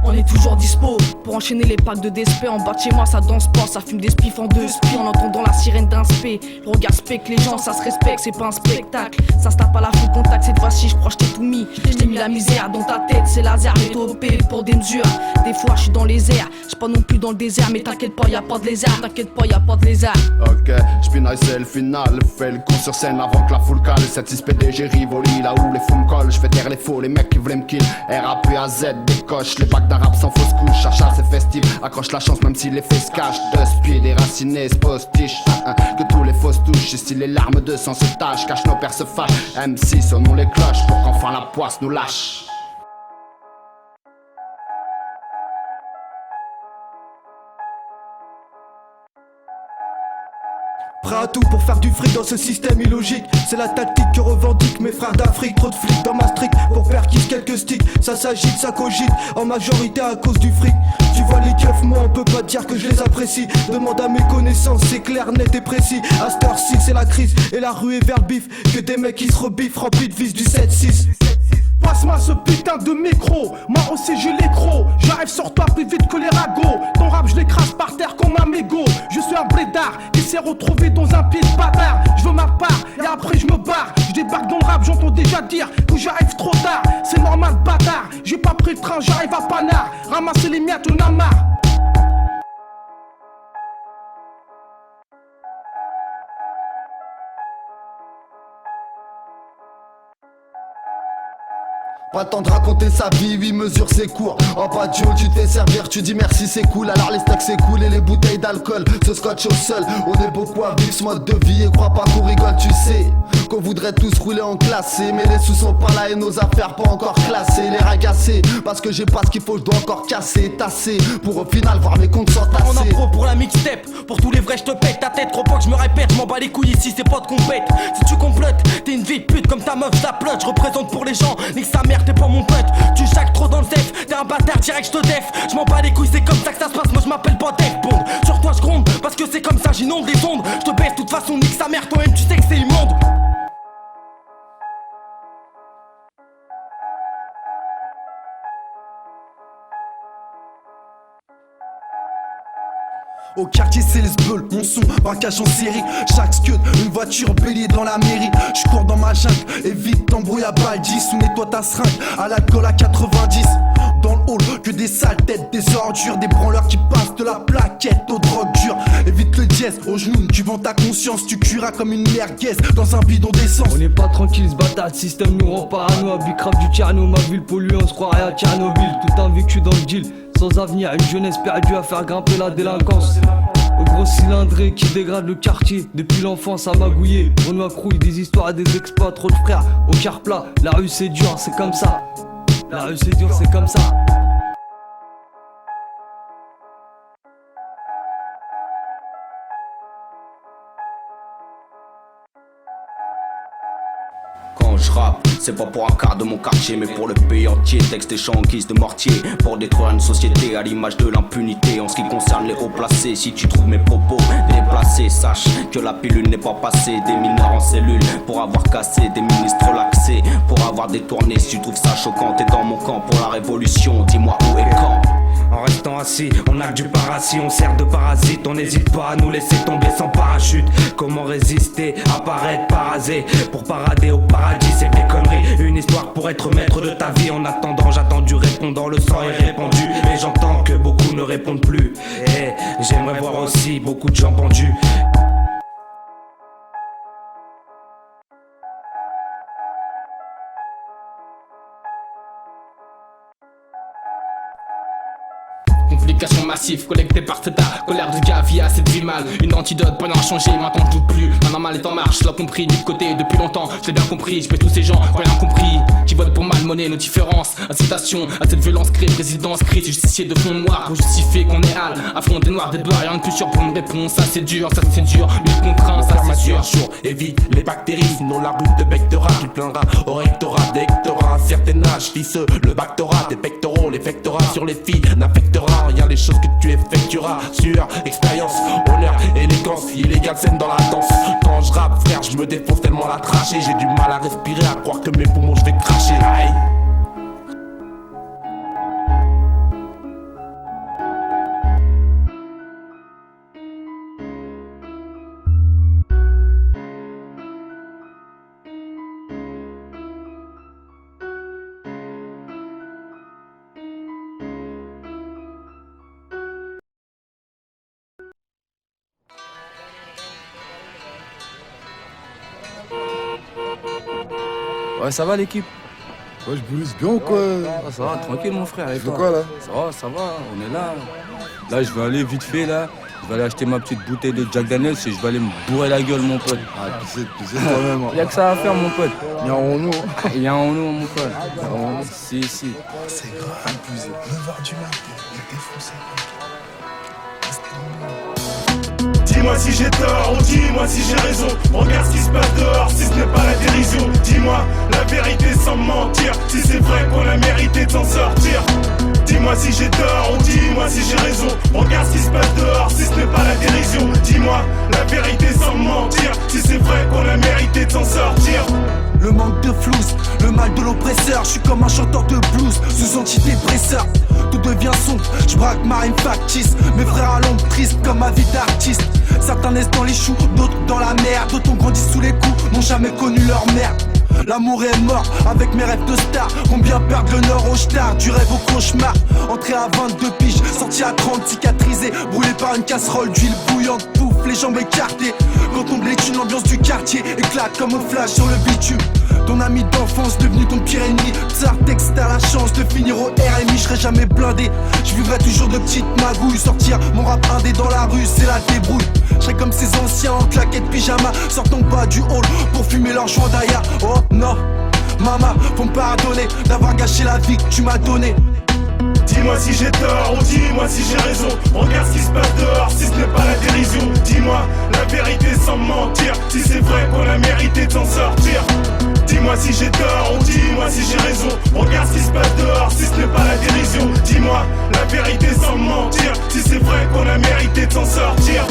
On est toujours dispo pour enchaîner les packs de DSP. En bas de chez moi ça danse pas, ça fume des spiffs en deux spies. En entendant la sirène d'un spé, le regard spec, les gens ça se respecte, c'est pas un spectacle. Ça se tape à la full contact, cette fois-ci je crois que je t'ai tout mis. Je t'ai mis la misère dans ta tête, c'est laser, mais topé pour des mesures. Des fois je suis dans les airs, je pas non plus dans le désert. Mais t'inquiète pas, y'a pas de lézard, t'inquiète pas, y'a pas de lézard. Ok, j'pinaille c'est le final. Fais le coup sur scène avant que la foule cale. 7-6 PDG Rivoli, là où les fous me collent. J'fais taire les faux, les mecs qui voulaient me kill. RAP à Z, décoche, les packs d'arabe sans fausse couche. Chacha c'est festif, accroche la chance même si les faits se cachent. De spies déracinés, se postiche. Que tous les fausses touchent, et si les larmes de sang se tachent, cache nos pères se fâchent. MC sonnons les cloches pour qu'enfin la poisse nous lâche. Prêt à tout pour faire du fric dans ce système illogique. C'est la tactique que revendiquent mes frères d'Afrique. Trop de flics dans ma street pour faire kiss quelques sticks. Ça s'agite, ça cogite, en majorité à cause du fric. Tu vois les keufs, moi on peut pas dire que je les apprécie. Demande à mes connaissances, c'est clair, net et précis. À cette heure-ci c'est la crise et la rue est vers le bif. Que des mecs qui se rebiffent remplis de vis du 7-6. Passe-moi ce putain de micro, moi aussi j'ai les crocs. J'arrive sur toi plus vite que les ragots. Ton rap je l'écrase par terre comme un mégot. Je suis un blédard qui s'est retrouvé dans un pied de bâtard. Je veux ma part et après je me barre. Je débarque dans le rap, j'entends déjà dire que j'arrive trop tard. C'est normal bâtard, j'ai pas pris le train, j'arrive à Panard. Ramasser les miettes, on a marre. Pas le temps de raconter sa vie, 8 mesures c'est court. En pas de tu te fais servir, tu dis merci c'est cool. Alors les stacks c'est cool et les bouteilles d'alcool se scotch au sol. On est beaucoup à vivre ce mode de vie et crois pas qu'on rigole, tu sais qu'on voudrait tous rouler en classé. Mais les sous sont pas là et nos affaires pas encore classées. Les ragacés, parce que j'ai pas ce qu'il faut, je dois encore casser, tasser. Pour au final voir mes comptes s'entasser. En impro pour la mixtape, pour tous les vrais je te pète ta tête. Trop pas que je me répète, je m'en bats les couilles ici c'est pas de compète. Si tu complotes, t'es une vie de pute comme ta meuf, je la plotte. Je représente pour les gens, nique sa mère t'es pas mon pote. Tu jacques trop dans le safe, t'es un bâtard direct je te def. Je m'en bats les couilles c'est comme ça que ça se passe, moi je m'appelle pas Def Bond. Sur toi je gronde, parce que c'est comme ça j'inonde les ondes. Je te baisse de toute façon nique sa mère, toi-même tu sais que c'est immonde. Au quartier c'est les sbeuls, mon son, braquage en série. Chaque scud, une voiture bélier dans la mairie. J'cours dans ma jungle, évite t'embrouille à balle 10. Ou nettoie ta seringue, à l'alcool à 90. Dans le hall, que des sales têtes, des ordures. Des branleurs qui passent de la plaquette aux drogues dures. Évite le dièse, au genou, tu vends ta conscience. Tu cuiras comme une merguez dans un bidon d'essence. On n'est pas tranquille, ce bâtard, le système nous rend parano. Bicrave du Tcherno, ma ville polluée, on se croirait à Tchernobyl. Tout un vécu dans le deal, sans avenir, une jeunesse perdue à faire grimper la délinquance. Au gros cylindré qui dégrade le quartier. Depuis l'enfance à magouiller, on nous accrouille des histoires et des exploits. Trop de frères au quart plat, la rue c'est dur, c'est comme ça. La rue c'est dur, c'est comme ça. Quand je rappe, c'est pas pour un quart de mon quartier, mais pour le pays entier. Texte et chant en guise de mortier, pour détruire une société à l'image de l'impunité. En ce qui concerne les hauts placés, si tu trouves mes propos déplacés, sache que la pilule n'est pas passée. Des mineurs en cellule pour avoir cassé, des ministres relaxés pour avoir détourné. Si tu trouves ça choquant, t'es dans mon camp pour la révolution. Dis-moi où et quand. En restant assis, on a du parasit, on sert de parasite. On n'hésite pas à nous laisser tomber sans parachute. Comment résister, apparaître, paraser pour parader au paradis, c'est des conneries. Une histoire pour être maître de ta vie. En attendant, j'attends du répondant, le sang est répandu. Mais j'entends que beaucoup ne répondent plus. Et j'aimerais voir aussi beaucoup de gens pendus. multiplication massive, collectée par feta, colère de gars via cette vie mal. Une antidote pour rien changer, maintenant je doute plus. Maintenant mal est en marche, je l'ai compris du côté depuis longtemps, je l'ai bien compris, je paie tous ces gens, rien compris, qui votent pour malmonnaie nos différences. Incitation à cette violence créée, présidence crise, justicier de fond noir pour justifier qu'on est hal. Affront des noirs, des blancs, rien de plus sûr pour une réponse. Ça c'est dur, lutte contre un, ça c'est sûr. Chaud, évite les bactéries, sinon la route de Bectera qui plaindra au rectorat, dectorat, un certain âge, fisseux, le bactorat, des pectoraux, l'effectorat sur les filles n'affectera rien les choses que tu effectueras. Sur expérience, honneur, élégance, illégale scène dans la danse. Quand je rappe, frère, je me défonce tellement la trachée, j'ai du mal à respirer, à croire que mes poumons je vais cracher. Aïe. Ouais, ça va l'équipe? Ouais, je boulise bien ou quoi? Ça va, tranquille mon frère. Tu fais quoi là? Ça va, on est là. Là, je vais aller vite fait là. Je vais aller acheter ma petite bouteille de Jack Daniels et je vais aller me bourrer la gueule mon pote. Ah, pisser toi-même. Y'a que ça à faire mon pote. Y'a un nous. Y'a un nous mon pote. Si. C'est grave, abusé. 9h du mat, t'es défoncé. Dis-moi si j'ai tort ou dis-moi si j'ai raison. Regarde ce qui se passe dehors si ce n'est pas la dérision. Dis-moi la vérité sans mentir, si c'est vrai qu'on a mérité de s'en sortir. Dis-moi si j'ai tort ou dis-moi si j'ai raison. Regarde ce qui se passe dehors si ce n'est pas la dérision. Dis-moi la vérité sans mentir, si c'est vrai qu'on a mérité de s'en sortir. Le manque de flouze, le mal de l'oppresseur. Je suis comme un chanteur de blues sous antidépresseur. Tout devient sombre, je braque ma rime factice. Mes frères à l'ombre triste comme ma vie d'artiste. Certains naissent dans les choux, d'autres dans la merde. D'autres ont grandi sous les coups, n'ont jamais connu leur mère. L'amour est mort avec mes rêves de star. Combien perdent le nord au star, du rêve au cauchemar. Entré à 22 piges, sorti à 30, cicatrisé. Brûlé par une casserole d'huile bouillante, pouf, les jambes écartées. Quand on blétune, l'ambiance du quartier éclate comme un flash sur le bitume. Ton ami d'enfance devenu ton pire ennemi. Tsartex, t'as la chance de finir au RMI. Je serai jamais blindé, je vivrai toujours de petites magouilles. Sortir mon rap indé dans la rue, c'est la débrouille. Je serai comme ces anciens en claquettes pyjama, sortant pas du hall pour fumer leur joint d'ailleurs. Oh non, maman, faut me pardonner d'avoir gâché la vie que tu m'as donnée. Dis-moi si j'ai tort ou dis-moi si j'ai raison. Regarde ce qui se passe dehors si ce n'est pas la dérision. Dis-moi la vérité sans mentir, si c'est vrai qu'on a mérité de s'en sortir. Dis-moi si j'ai tort ou dis-moi si j'ai raison. Regarde ce qui se passe dehors si ce n'est pas la dérision. Dis-moi la vérité sans mentir, si c'est vrai qu'on a mérité de s'en sortir.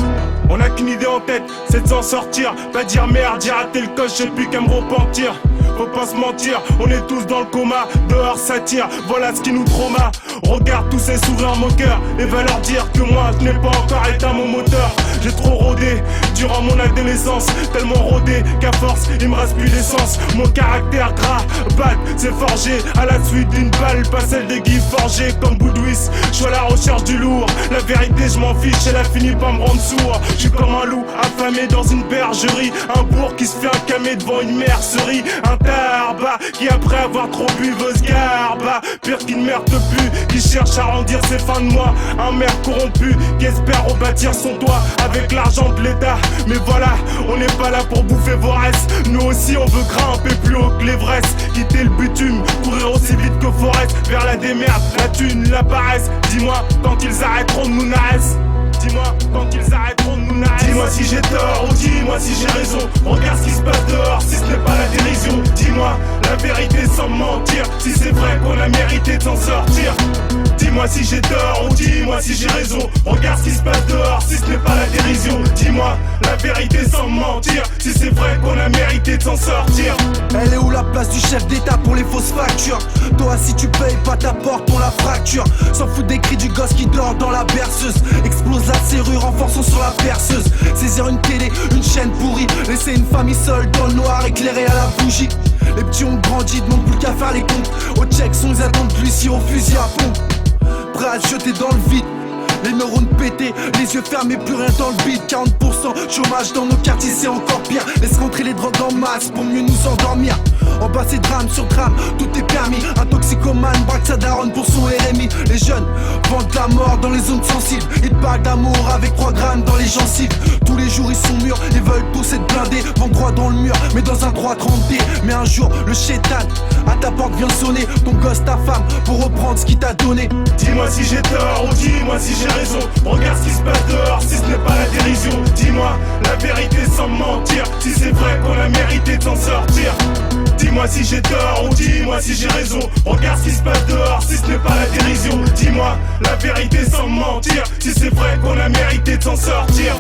On a qu'une idée en tête, c'est de s'en sortir. Pas dire merde, j'ai raté le coche, j'ai plus qu'à me repentir. Faut pas se mentir, on est tous dans le coma. Dehors ça tire, voilà ce qui nous trauma. Regarde tous ces sourires moqueurs et va leur dire que moi je n'ai pas encore éteint mon moteur. J'ai trop rôdé durant mon adolescence, tellement rôdé qu'à force il me reste plus d'essence. Mon caractère gras, bad, c'est forgé à la suite d'une balle, pas celle des Guy forgés comme Boudouis. Je suis à la recherche du lourd, la vérité je m'en fiche, elle a fini par me rendre sourd. Je suis comme un loup affamé dans une bergerie, un bourg qui se fait incamer devant une mercerie. Un tarba qui après avoir trop bu veut se garba, pire qu'une merde de pu qui cherche à rendir ses fins de mois. Un maire corrompu qui espère rebâtir son toit avec l'argent de l'État. Mais voilà, on n'est pas là pour bouffer vos restes. Nous aussi on veut grimper plus haut que l'Everest, quitter le bitume, courir aussi vite que Forest vers la démerde, la thune, la paresse. Dis-moi quand ils arrêteront de nous naresser. Dis-moi quand ils arrêteront de nous naresser. Dis-moi si j'ai tort ou dis-moi si j'ai raison. Regarde ce qui se passe dehors si ce n'est pas la dérision. Dis-moi la vérité sans mentir, si c'est vrai qu'on a mérité de s'en sortir. Dis-moi si j'ai tort ou dis-moi si j'ai raison. Regarde ce qui se passe dehors si ce n'est pas la dérision. Dis-moi la vérité sans mentir, si c'est vrai qu'on a mérité de s'en sortir. Elle est où la place du chef d'état pour les fausses factures? Toi si tu payes pas ta porte on la fracture. S'en fout des cris du gosse qui dort dans la berceuse. Explose la serrure en forçant sur la perceuse. Saisir une télé, une chaîne pourrie. Laisser une famille seule dans le noir éclairée à la bougie. Les petits ont grandi, demandent plus qu'à faire les comptes. Au check sont ils attendent l'huissier au fusil à pompe. Prêt à se jeter dans le vide, les neurones pétés, les yeux fermés, plus rien dans le vide. 40% chômage dans nos quartiers, c'est encore pire. Laisse rentrer les drogues en masse pour mieux nous endormir. En bas c'est drame sur drame, tout est permis. Un toxico toxicomane, braque sa daronne pour son RMI. Les jeunes vendent la mort dans les zones sensibles. Ils parlent d'amour avec 3 grammes dans les gencives. Tous les jours ils sont mûrs, ils veulent tous être blindés. Vont droit dans le mur, mais dans un 330D. Mais un jour, le chétan à ta porte vient sonner. Ton gosse, ta femme, pour reprendre ce qu'il t'a donné. Dis-moi si j'ai tort ou dis-moi si j'ai raison. Regarde ce qui se passe dehors, si ce n'est pas la dérision. Dis-moi la vérité sans mentir, si c'est vrai qu'on a mérité de s'en sortir. Dis-moi si j'ai tort ou dis-moi si j'ai raison. Regarde ce qui se passe dehors, si ce n'est pas la dérision. Dis-moi la vérité sans mentir, si c'est vrai qu'on a mérité de s'en sortir.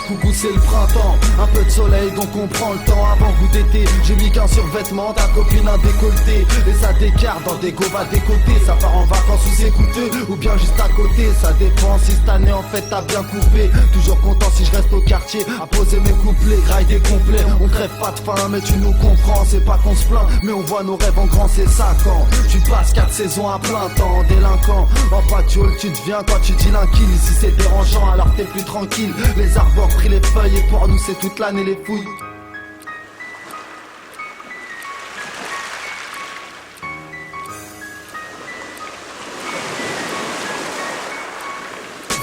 Coucou c'est le printemps, un peu de soleil donc on prend le temps avant goût d'été. J'ai mis qu'un survêtement, ta copine un décolleté. Et ça décarte dans des go va décoter. Ça part en vacances ou c'est coûteux, ou bien juste à côté. Ça dépend si cette année en fait t'as bien coupé. Toujours content si je reste au quartier à poser mes couplets, graille des complets. On crève pas de faim mais tu nous comprends. C'est pas qu'on se plaint mais on voit nos rêves en grand, c'est 5 ans. Tu passes 4 saisons à plein temps, délinquant. En patioule tu deviens quand tu dis l'inquiète. Ici c'est dérangeant alors t'es plus tranquille. Les arbres pris les feuilles et pour nous c'est toute l'année les fouilles.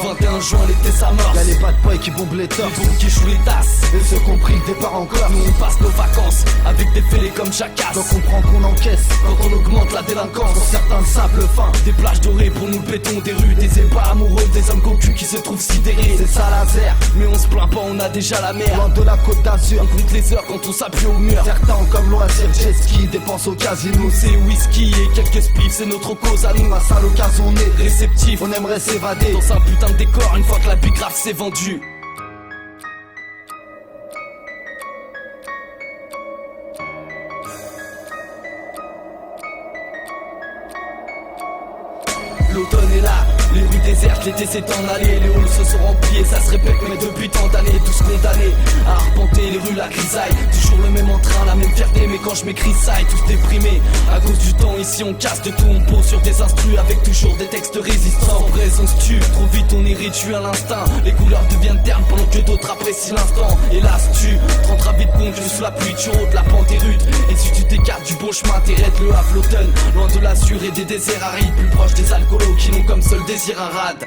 21 juin, l'été s'amorce. Y'a les bad boys qui bombent les torses, les bombes qui jouent les tasses. Et ceux qui ont pris le départ encore. Nous on passe nos vacances avec des fêlés comme Jackass. Donc on prend qu'on encaisse quand on augmente la délinquance. Pour certains sables fins, des plages dorées pour nous le béton. Des rues, des ébats amoureux, des hommes cocus qui se trouvent sidérés. C'est ça laser, mais on se plaint pas, on a déjà la mer. Loin de la côte d'Azur, on compte les heures quand on s'appuie au mur. Certains ont comme loisir jet ski, dépenses au casino. C'est whisky et quelques spliffs, c'est notre cause à nous. À ça l'occasion on est réceptif, on aimerait s'évader dans un putain de décor une fois que la bigrave s'est vendue. L'automne est là, les rues désertes, l'été s'est en allé. Les halls se sont remplis et ça se répète mais depuis tant d'années. Tous condamnés à arpenter les rues, la grisaille. Toujours le même entrain, la même fierté. Mais quand je m'écris ça, et tous déprimés à cause du temps ici on casse de tout. On pose sur des instrus avec toujours des textes résistants. En raison se tue, trop vite on est réduit à l'instinct. Les couleurs deviennent ternes pendant que d'autres apprécient l'instant. Hélas tu te rendras vite compte que sous la pluie tu rôdes, la pente est rude. Et si tu t'écartes du bon chemin, t'arrêtes le Havre l'automne. Loin de l'Azur et des déserts arides, plus proche des alcoolos qui n'ont comme seul désir un rade.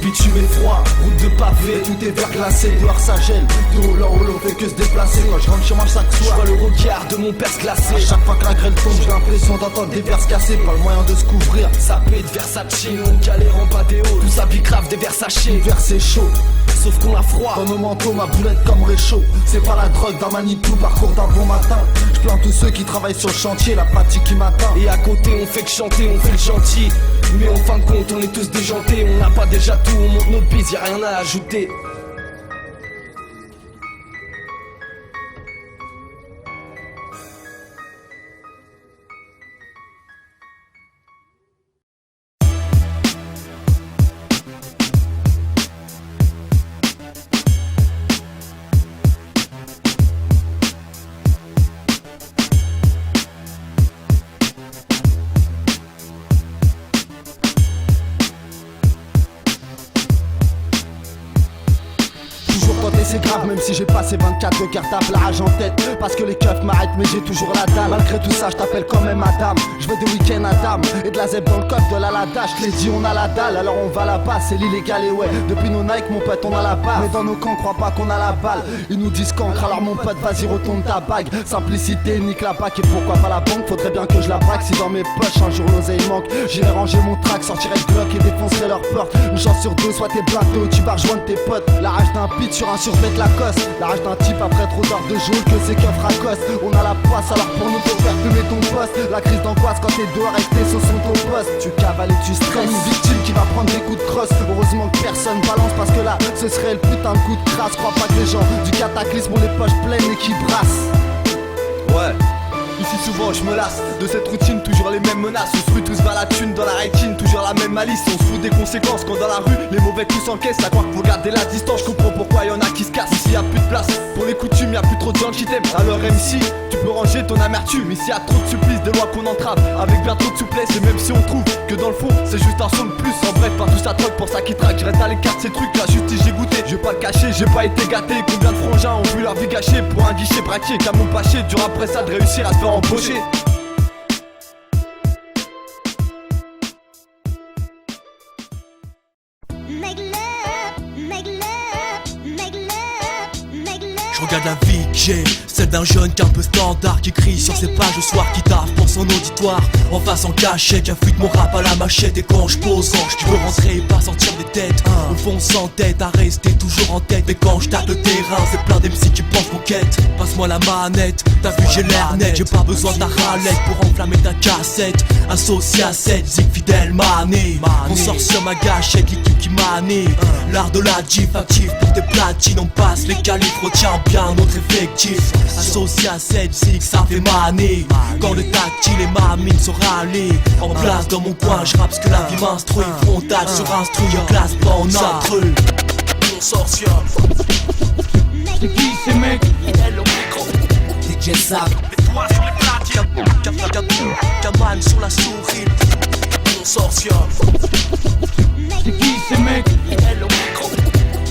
Bitume et froid, route de pavé, tout est verglacé, dehors ça gèle. De haut en haut, on fait que se déplacer. Quand je rentre chez moi chaque soir, je vois le regard de mon père se glacer. À chaque fois que la grêle tombe, j'ai l'impression d'entendre des vers se casser. Pas le moyen de se couvrir. Ça pète Versace, on galère en badéo. Tout ça bicrave des Versace. L'hiver c'est chaud, sauf qu'on a froid. Dans nos manteaux, ma boulette comme réchaud. C'est pas la drogue d'un Manitou, parcours d'un bon matin. Je plains tous ceux qui travaillent sur le chantier, la fatigue qui m'atteint. Et à côté on fait que chanter, on fait le gentil. Mais en fin de compte on est tous déjantés. On n'a pas déjà tout, on monte notre bise, y'a rien à ajouter. C'est grave même si j'ai passé 24 de cartable, la rage en tête. Parce que les keufs m'arrêtent mais j'ai toujours la dalle. Malgré tout ça je t'appelle quand même madame. Je veux des week-ends à dame et de la zèbre dans le coffre de la lada. Je l'ai dit on a la dalle alors on va là-bas. C'est l'illégal et ouais, depuis nos Nike mon pote on a la barre. Mais dans nos camps crois pas qu'on a la balle. Ils nous disent cancre alors mon pote vas-y retourne ta bague. Simplicité nique la bague et pourquoi pas la banque. Faudrait bien que je la braque si dans mes poches un jour l'oseille manque. J'irai ranger mon track, sortirai le Glock et défoncerai leur porte. Une chance sur deux soit t'es blateau, tu vas rejoindre tes potes. La rage d'un pit sur un survêt la Lacoste. La rage d'un type après trop d'heures de jour que ses keufs racoste. On a la passe alors pour nous pour faire fumer ton poste. La crise d'angoisse quand t'es dehors et que tes sauts sont ton poste. Tu cavales et tu stresses. Une victime qui va prendre des coups de crosse. Heureusement que personne balance parce que là ce serait le putain de coup de crasse. Crois pas que les gens du cataclysme ont les poches pleines et qui brassent. Ouais. Ici souvent je me lasse de cette routine, toujours les mêmes menaces. On se rue tous vers la thune dans la rétine, toujours la même malice. On se fout des conséquences quand dans la rue les mauvais coups s'encaissent. À croire qu'il faut garder la distance, je comprends pourquoi y'en a qui se cassent. Ici y'a plus de place pour les coutumes, y'a plus trop de gens qui t'aiment. Alors MC, tu peux ranger ton amertume. Ici y'a trop de supplices, des lois qu'on entrave avec bien trop de souplesse. Et même si on trouve que dans le fond c'est juste un son de plus. En bref, partout ça troque pour ça qui traque. Je reste à l'écart de ces trucs, la justice j'ai goûté. Je vais pas le cacher, j'ai pas été gâté. Combien de frangins ont vu leur vie gâchée pour un guichet braqué. Qu'à mon paché, dur après ça de réussir à se faire embaucher. Je regarde la vie que j'ai, celle d'un jeune qui est un peu standard, qui crie sur ses pages le soir, qui taffe pour son auditoire. En face en cachette, j'affûte mon rap à la machette. Et quand je pose, je veux rentrer et pas sortir des têtes. Au fond sans tête, à rester toujours en tête. Mais quand je tape le terrain, c'est plein d'MC qui pensent qu'on quête. Passe-moi la manette, t'as vu j'ai l'air net. J'ai pas besoin de ta ralette pour enflammer ta cassette. Associé à 7, zig fidèle mané. On sort sur ma gâchette, l'équipe qui manie. L'art de la gif actif pour tes platines. On passe les califres, retiens bien notre effectif. Associé à 7 zig, ça fait maner. Quand le tactile et ma mine se rallient. En place dans mon coin, je rappe ce que la vie m'instruit. Frontal sur instru, je classe pas en intrus. Consortium. C'est qui ces mecs? Elle au micro. DJ Zap. Mets-toi sur les platines. Caman sur la souris. Consortium. C'est qui ces mecs? Elle au micro.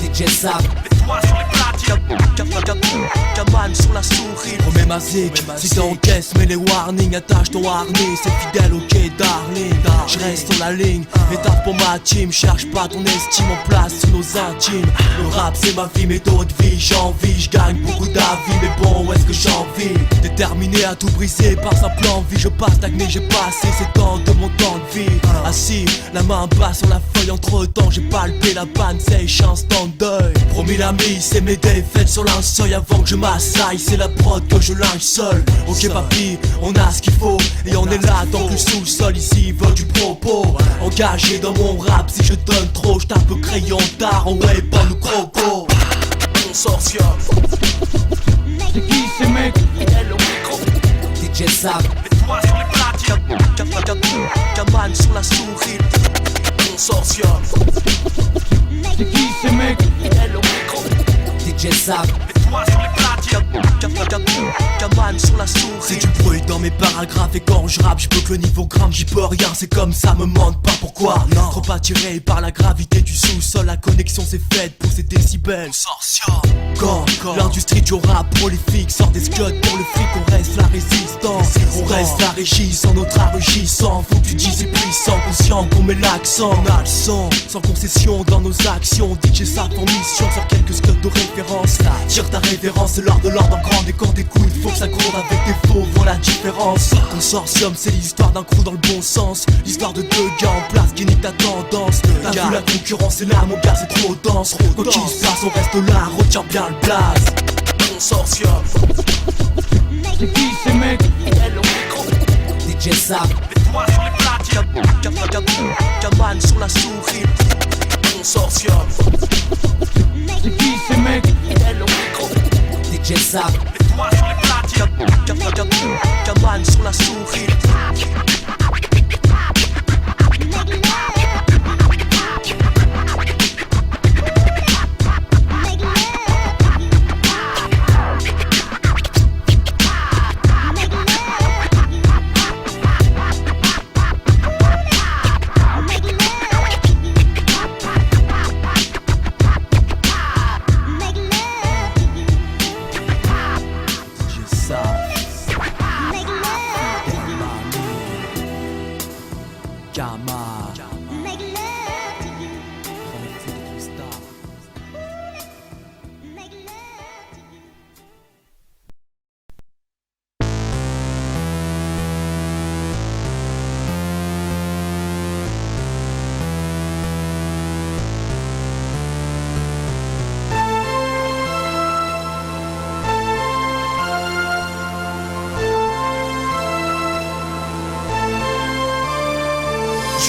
DJ Zap. Mets-toi sur les platines. Caman sur la souris. Remets ma zig, si t'encaisses, mets les warnings. Attache ton harnais, c'est fidèle, ok darling. Je reste sur la ligne, étape pour ma team. Cherche pas ton estime en place sur nos intimes. Le rap c'est ma vie, méthode vie, j'envie. Je gagne beaucoup d'avis, mais bon où est-ce que j'en vis? Déterminé à tout briser par simple envie. Je passe stagné, j'ai passé ces temps de mon temps de vie. Assis, la main basse sur la feuille, entre temps j'ai palpé la panne, c'est instant deuil. Promis l'ami, c'est mes défaites sur l'inseuil avant que je m'assaille. C'est la prod que je linge seul. Ok papy, on a ce qu'il faut et on est là tant que sous le sol. Ici veut du propos. Engagé dans mon rap, si je donne trop, je tape crayon tard. On ouais pas le croco. Consortium. C'est qui ces mecs? Elle au micro. DJ Zap. Mets-toi sur les platines. Caman sur la souris. Consortium. C'est qui ces mecs? Elle au micro. DJ Zap. Mets-toi sur les platines. Caman sur la souris. C'est du bruit dans mes paragraphes. Et quand je rappe, je veux que le niveau grimpe. J'y peux rien, c'est comme ça, me demande pas pourquoi. Non. Trop attiré par la gravité du sous-sol. La connexion s'est faite pour ces décibels. Quand l'industrie du rap prolifique sort des scuds pour le fric, on reste la résistance. On reste la régie sans notre enrichissant. Faut que tu dises c'est puissant, conscient qu'on met l'accent. On a le sang, sans concession dans nos actions. DJ Zap en mission sur quelques scuds de référence. Tire ta révérence, c'est l'art de l'ordre en grand décor des couilles. Faut que ça gronde avec des faux, voit la différence. Consortium, c'est l'histoire d'un crew dans le bon sens. L'histoire de deux gars en place qui niquent ta tendance. T'as vu la concurrence est là, mon gars, c'est trop dense. Quoi qu'il se passe, on reste là, retiens bien le blaze. Consortium. C'est qui ces mecs? Elle au micro. DJ Zap. Mets-toi sur les platines. Caman sur la souris. Consortium. C'est qui ces mecs? Elle au micro. DJ Zap. Mets-toi sur les platines. Caman sur la souris.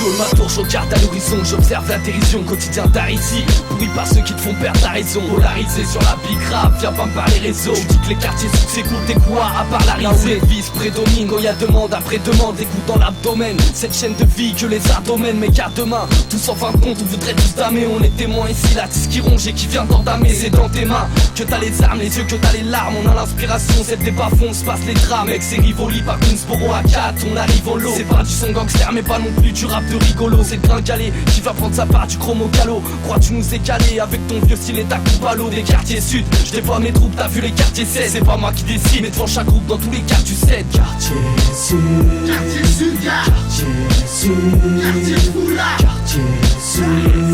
Call ma tour, je regarde à l'horizon, j'observe la dérision. Quotidien d'Haïti, pourri par ceux qui te font perdre ta raison. Polarisé sur la big rap, viens pas me parler réseau. Tu dis que les quartiers sud s'écoutent, t'es quoi à part la risée. Vice prédomine, quand y'a demande après demande, écoute dans l'abdomen. Cette chaîne de vie que les arts domaines, mais car demain, tous en fin de compte, on voudrait tous damer. On est témoins ici, la tisse qui ronge et qui vient d'entamer. C'est dans tes mains que t'as les armes, les yeux que t'as les larmes. On a l'inspiration, c'est des bas-fonds, se passe les drames. Avec ses Rivoli, par Queensboro à 4, on arrive en lot. C'est pas du son gangster, mais pas non plus du rap de rigolo. C'est le gringalé qui va prendre sa part du chromo calo. Crois-tu nous écaler avec ton vieux style et ta coupe à l'eau. Des quartiers sud, je déploie mes troupes, t'as vu les quartiers 16. C'est pas moi qui décide, mais devant chaque groupe dans tous les cas tu cèdes. Quartier sud, quartier sud, quartier sud, quartier foula, quartier sud,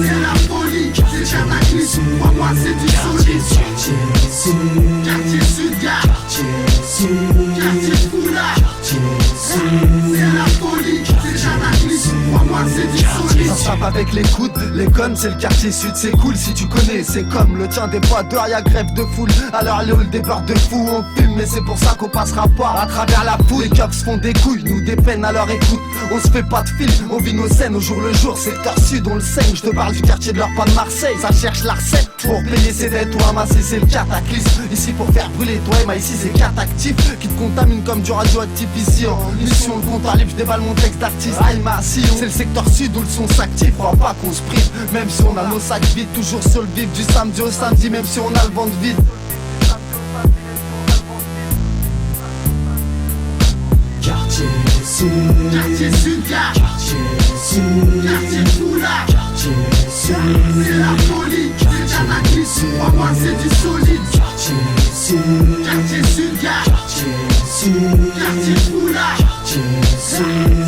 c'est la folie, c'est cataclysme, moi c'est du solide. Quartier sud, quartier sud, quartier sud, quartier foula, quartier sud, c'est la folie, c'est cataclysme, moi c'est du solide. Ça tape avec les coudes, les connes, c'est le quartier sud, c'est cool si tu connais, c'est comme le tien des fois dehors, y'a grève de foule. Alors les halls débordent de fous, on fume, mais c'est pour ça qu'on passera pas à travers la foule. Les cops font des couilles, nous des peines à leur écoute. On se fait pas de film, on vit nos scènes au jour le jour. Secteur sud, on le saigne, je te parle du quartier de leur pas de Marseille. Ça cherche la recette pour payer ses dettes ou amasser, c'est le cataclysme. Ici pour faire brûler toi et moi, ici c'est catactif qui te contamine comme du radioactif. Ici en mission, le compte à libre, je déballe mon texte d'artiste. Aïma, Sion, c'est le secteur sud où le son s'active. Crois pas qu'on se prive, même si on a nos sacs vides. Toujours sur le vif du samedi au samedi, même si on a le ventre vide. Quartier sud, quartier sud, quartier sud, quartier foula, quartier sud, c'est la folie, c'est cataclysme, moi c'est du solide. Quartier sud, quartier sud, quartier sud, quartier foula, quartier sud,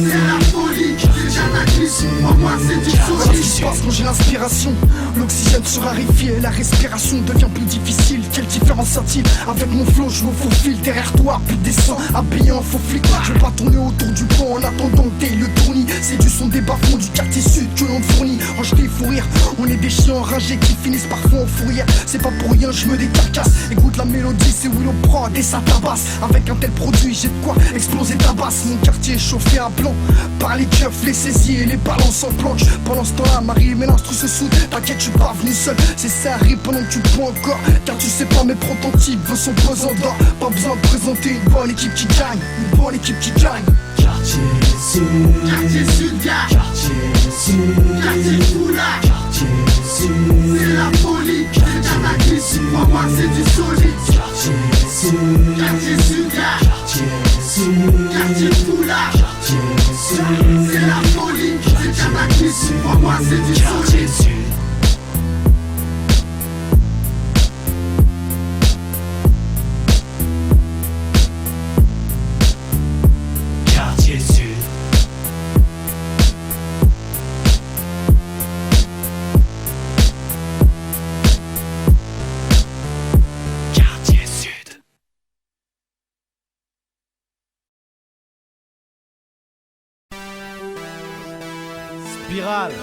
c'est la folie, c'est cataclysme, moi c'est du solide. Voilà ce qui se passe quand j'ai l'inspiration. L'oxygène se raréfie et la respiration devient plus difficile. Quelle différence a-t-il? Avec mon flow je me faufile derrière toi, plus descend, habillé en faux flic. Je vais pas tourner autour du pont en attendant que t'aies le tournis. C'est du son des bas-fonds du quartier sud que l'on fournit. Range des fous rires, on est des chiens enragés qui finissent parfois en fourrière. C'est pas pour rien, je me décarcasse. Écoute la mélodie, c'est Willow Prod et ça tabasse. Avec un tel produit, j'ai de quoi exploser ta basse. Mon quartier est chauffé à blanc par les keufs, les saisies et les balances en planche. Pendant ce temps-là, Marie et mes l'instru se soudent. T'inquiète, je suis pas venu seul. C'est ça arrive pendant que tu bois encore. Car tu sais pas, mes prototypes sont pesants d'or. Pas besoin de présenter une bonne équipe qui gagne. Une bonne équipe qui gagne. Quartier sud, quartier sud, quartier sud, quartier foula, quartier sud, c'est la folie, c'est cataclysme, moi c'est du solide. Quartier sud, quartier sud, quartier sud, quartier foula, quartier sud, c'est la folie, c'est cataclysme, moi c'est du solide. Quartier sud. Quartier sud. Spirale.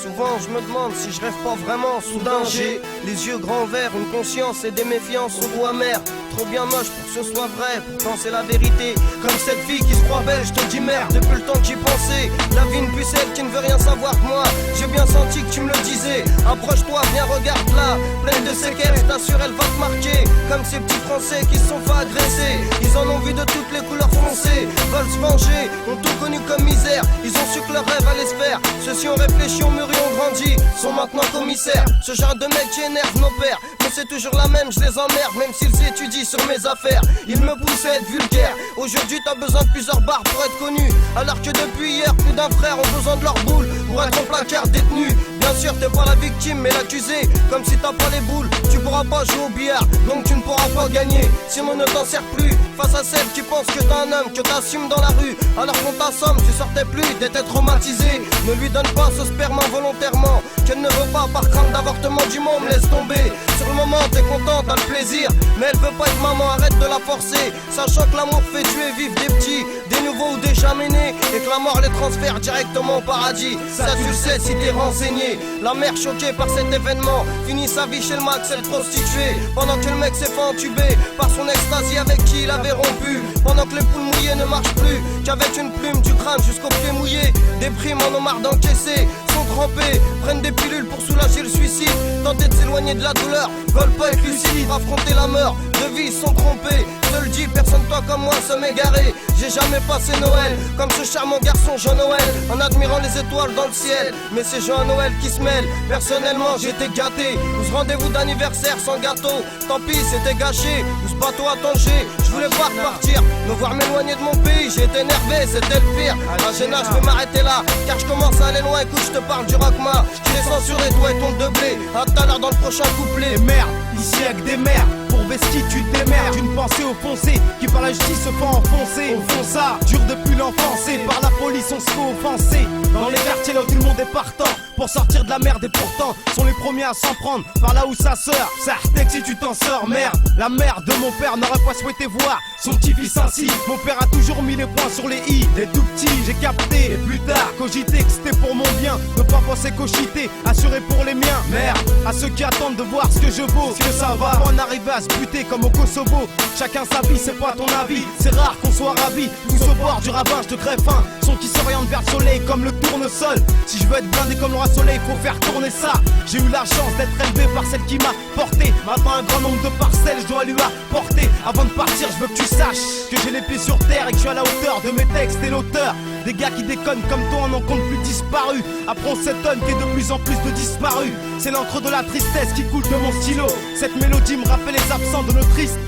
Souvent je me demande si je rêve pas vraiment. Soudain j'ai les yeux grands ouverts, une conscience et des méfiances au goût amer. Trop bien moche pour que ce soit vrai, pourtant c'est la vérité. Comme cette fille qui se croit belle, je te dis merde depuis le temps que j'y pensais. La vie une pucelle qui ne veut rien savoir que moi. J'ai bien senti que tu me le disais. Approche-toi, viens regarde là, pleine de séquelles, je t'assure elle va te marquer. Comme ces petits français qui se sont fait agresser. Ils en ont vu de toutes les couleurs foncées. Veulent se venger, ont tout connu comme misère. Ils ont su que leur rêve allait se faire. Ceux-ci ont réfléchi, ont mûri, ont grandi, sont maintenant commissaires. Ce genre de mec qui énerve nos pères. Mais c'est toujours la même, je les emmerde, même s'ils étudient sur mes affaires. Ils me poussent à être vulgaire. Aujourd'hui t'as besoin de plusieurs barres pour être connu. Alors que depuis hier, plus d'un frère ont besoin de leur boule pour être en placard détenu. Bien sûr t'es pas la victime mais l'accusé. Comme si t'as pas les boules, tu pourras pas jouer au billard, donc tu ne pourras pas gagner. Simon ne t'en sert plus face à celle qui pense que t'es un homme, que t'assumes dans la rue. Alors qu'on t'assomme, tu sortais plus, t'étais traumatisé. Ne lui donne pas ce sperme involontairement, qu'elle ne veut pas par crainte d'avortement du monde, laisse tomber. Sur le moment t'es content, t'as le plaisir, mais elle veut pas être maman, arrête de la forcer. Sachant que l'amour fait tuer, vivre des petits, des nouveaux ou des jamais nés, et que la mort les transfère directement au paradis. Ça tu le sais si t'es renseigné. La mère choquée par cet événement finit sa vie chez le max, elle prostituée, pendant que le mec s'est fait entuber par son extasie avec qui il avait rompu. Pendant que les poules mouillées ne marchent plus qu'avec une plume du crâne jusqu'aux pieds mouillés. Des primes en ont marre d'encaisser, sont trempés, prennent des pilules pour soulager le suicide, tenter de s'éloigner de la douleur, veulent pas être lucides, affronter la mort, de vie sont trompés. Je te le dis, personne toi comme moi se m'égarer. J'ai jamais passé Noël comme ce charmant garçon Jean-Noël, en admirant les étoiles dans le ciel. Mais c'est Jean-Noël qui se mêle. Personnellement j'étais gâté. Ou ce rendez-vous d'anniversaire sans gâteau, tant pis c'était gâché. Ou ce bateau à Tanger, je voulais pas repartir, me voir m'éloigner de mon pays. J'étais énervé, c'était le pire. À un jeune âge je vais m'arrêter là, car je commence à aller loin. Écoute, je te parle du rockma, je l'ai censuré toi et ton de blé. À tout à l'heure dans le prochain couplet. Et merde, ici y'a que des merdes. Pour vestir tu te démerdes. Une pensée offensée qui par la justice se fait enfoncer. Au fond ça dure depuis l'enfance, et par la police on se fait offenser. Dans les quartiers là où tout le monde est partant pour sortir de la merde, et pourtant sont les premiers à s'en prendre par là où ça sort. Certain que si tu t'en sors, merde. La mère de mon père n'aurait pas souhaité voir son petit-fils ainsi. Mon père a toujours mis les points sur les i. Des tout petits, j'ai capté, et plus tard cogité que c'était pour mon bien. Ne pas penser cogiter, assuré pour les miens. Merde, à ceux qui attendent de voir ce que je vaux, ce que ça va. On arrive à se buter comme au Kosovo. Chacun sa vie, c'est pas ton avis. C'est rare qu'on soit ravis, tous au bord du ravin, je te crève faim. Son qui s'oriente vers le soleil comme le tournesol. Si je veux être blindé comme le roi soleil, faut faire tourner ça. J'ai eu la chance d'être élevé par celle qui m'a porté. Maintenant un grand nombre de parcelles, je dois lui apporter. Avant de partir, je veux que tu saches que j'ai les pieds sur terre et que je suis à la hauteur de mes textes et l'auteur. Des gars qui déconnent comme toi, on en compte plus disparus. Après on s'étonne qu'il y ait de plus en plus de disparus. C'est l'encre de la tristesse qui coule de mon stylo. Cette mélodie me rappelle les absents de nos tristes.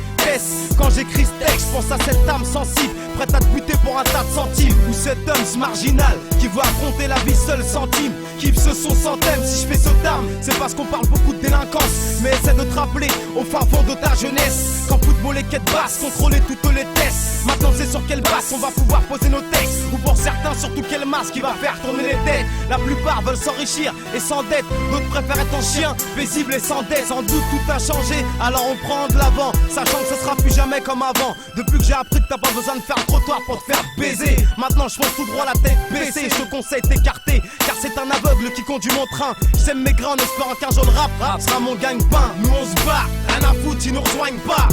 Quand j'écris ce texte, pense à cette âme sensible, prête à te buter pour un tas de centimes. Ou cet homme marginal qui veut affronter la vie seul centime, kiffe ce son sans thème. Si je fais ce terme, c'est parce qu'on parle beaucoup de délinquance. Mais essaie de te rappeler au fin fond de ta jeunesse, qu'en football les quêtes basses, contrôler toutes les tests. Maintenant c'est sur quelle base on va pouvoir poser nos textes, ou pour certains surtout quel masque qui va faire tourner les têtes. La plupart veulent s'enrichir et sans dette, d'autres préfèrent être en chien, paisible et sans dette. Sans doute tout a changé, alors on prend de l'avant, sachant que ce sera plus jamais comme avant. Depuis que j'ai appris que t'as pas besoin de faire le trottoir pour te faire baiser, maintenant je fonce tout droit la tête baissée. Je te conseille d'écarter, car c'est un aveugle qui conduit mon train. J'aime mes grains en espérant qu'un jour le rap sera mon gagne-pain. Nous on se bat, rien à foutre, ils nous rejoignent pas.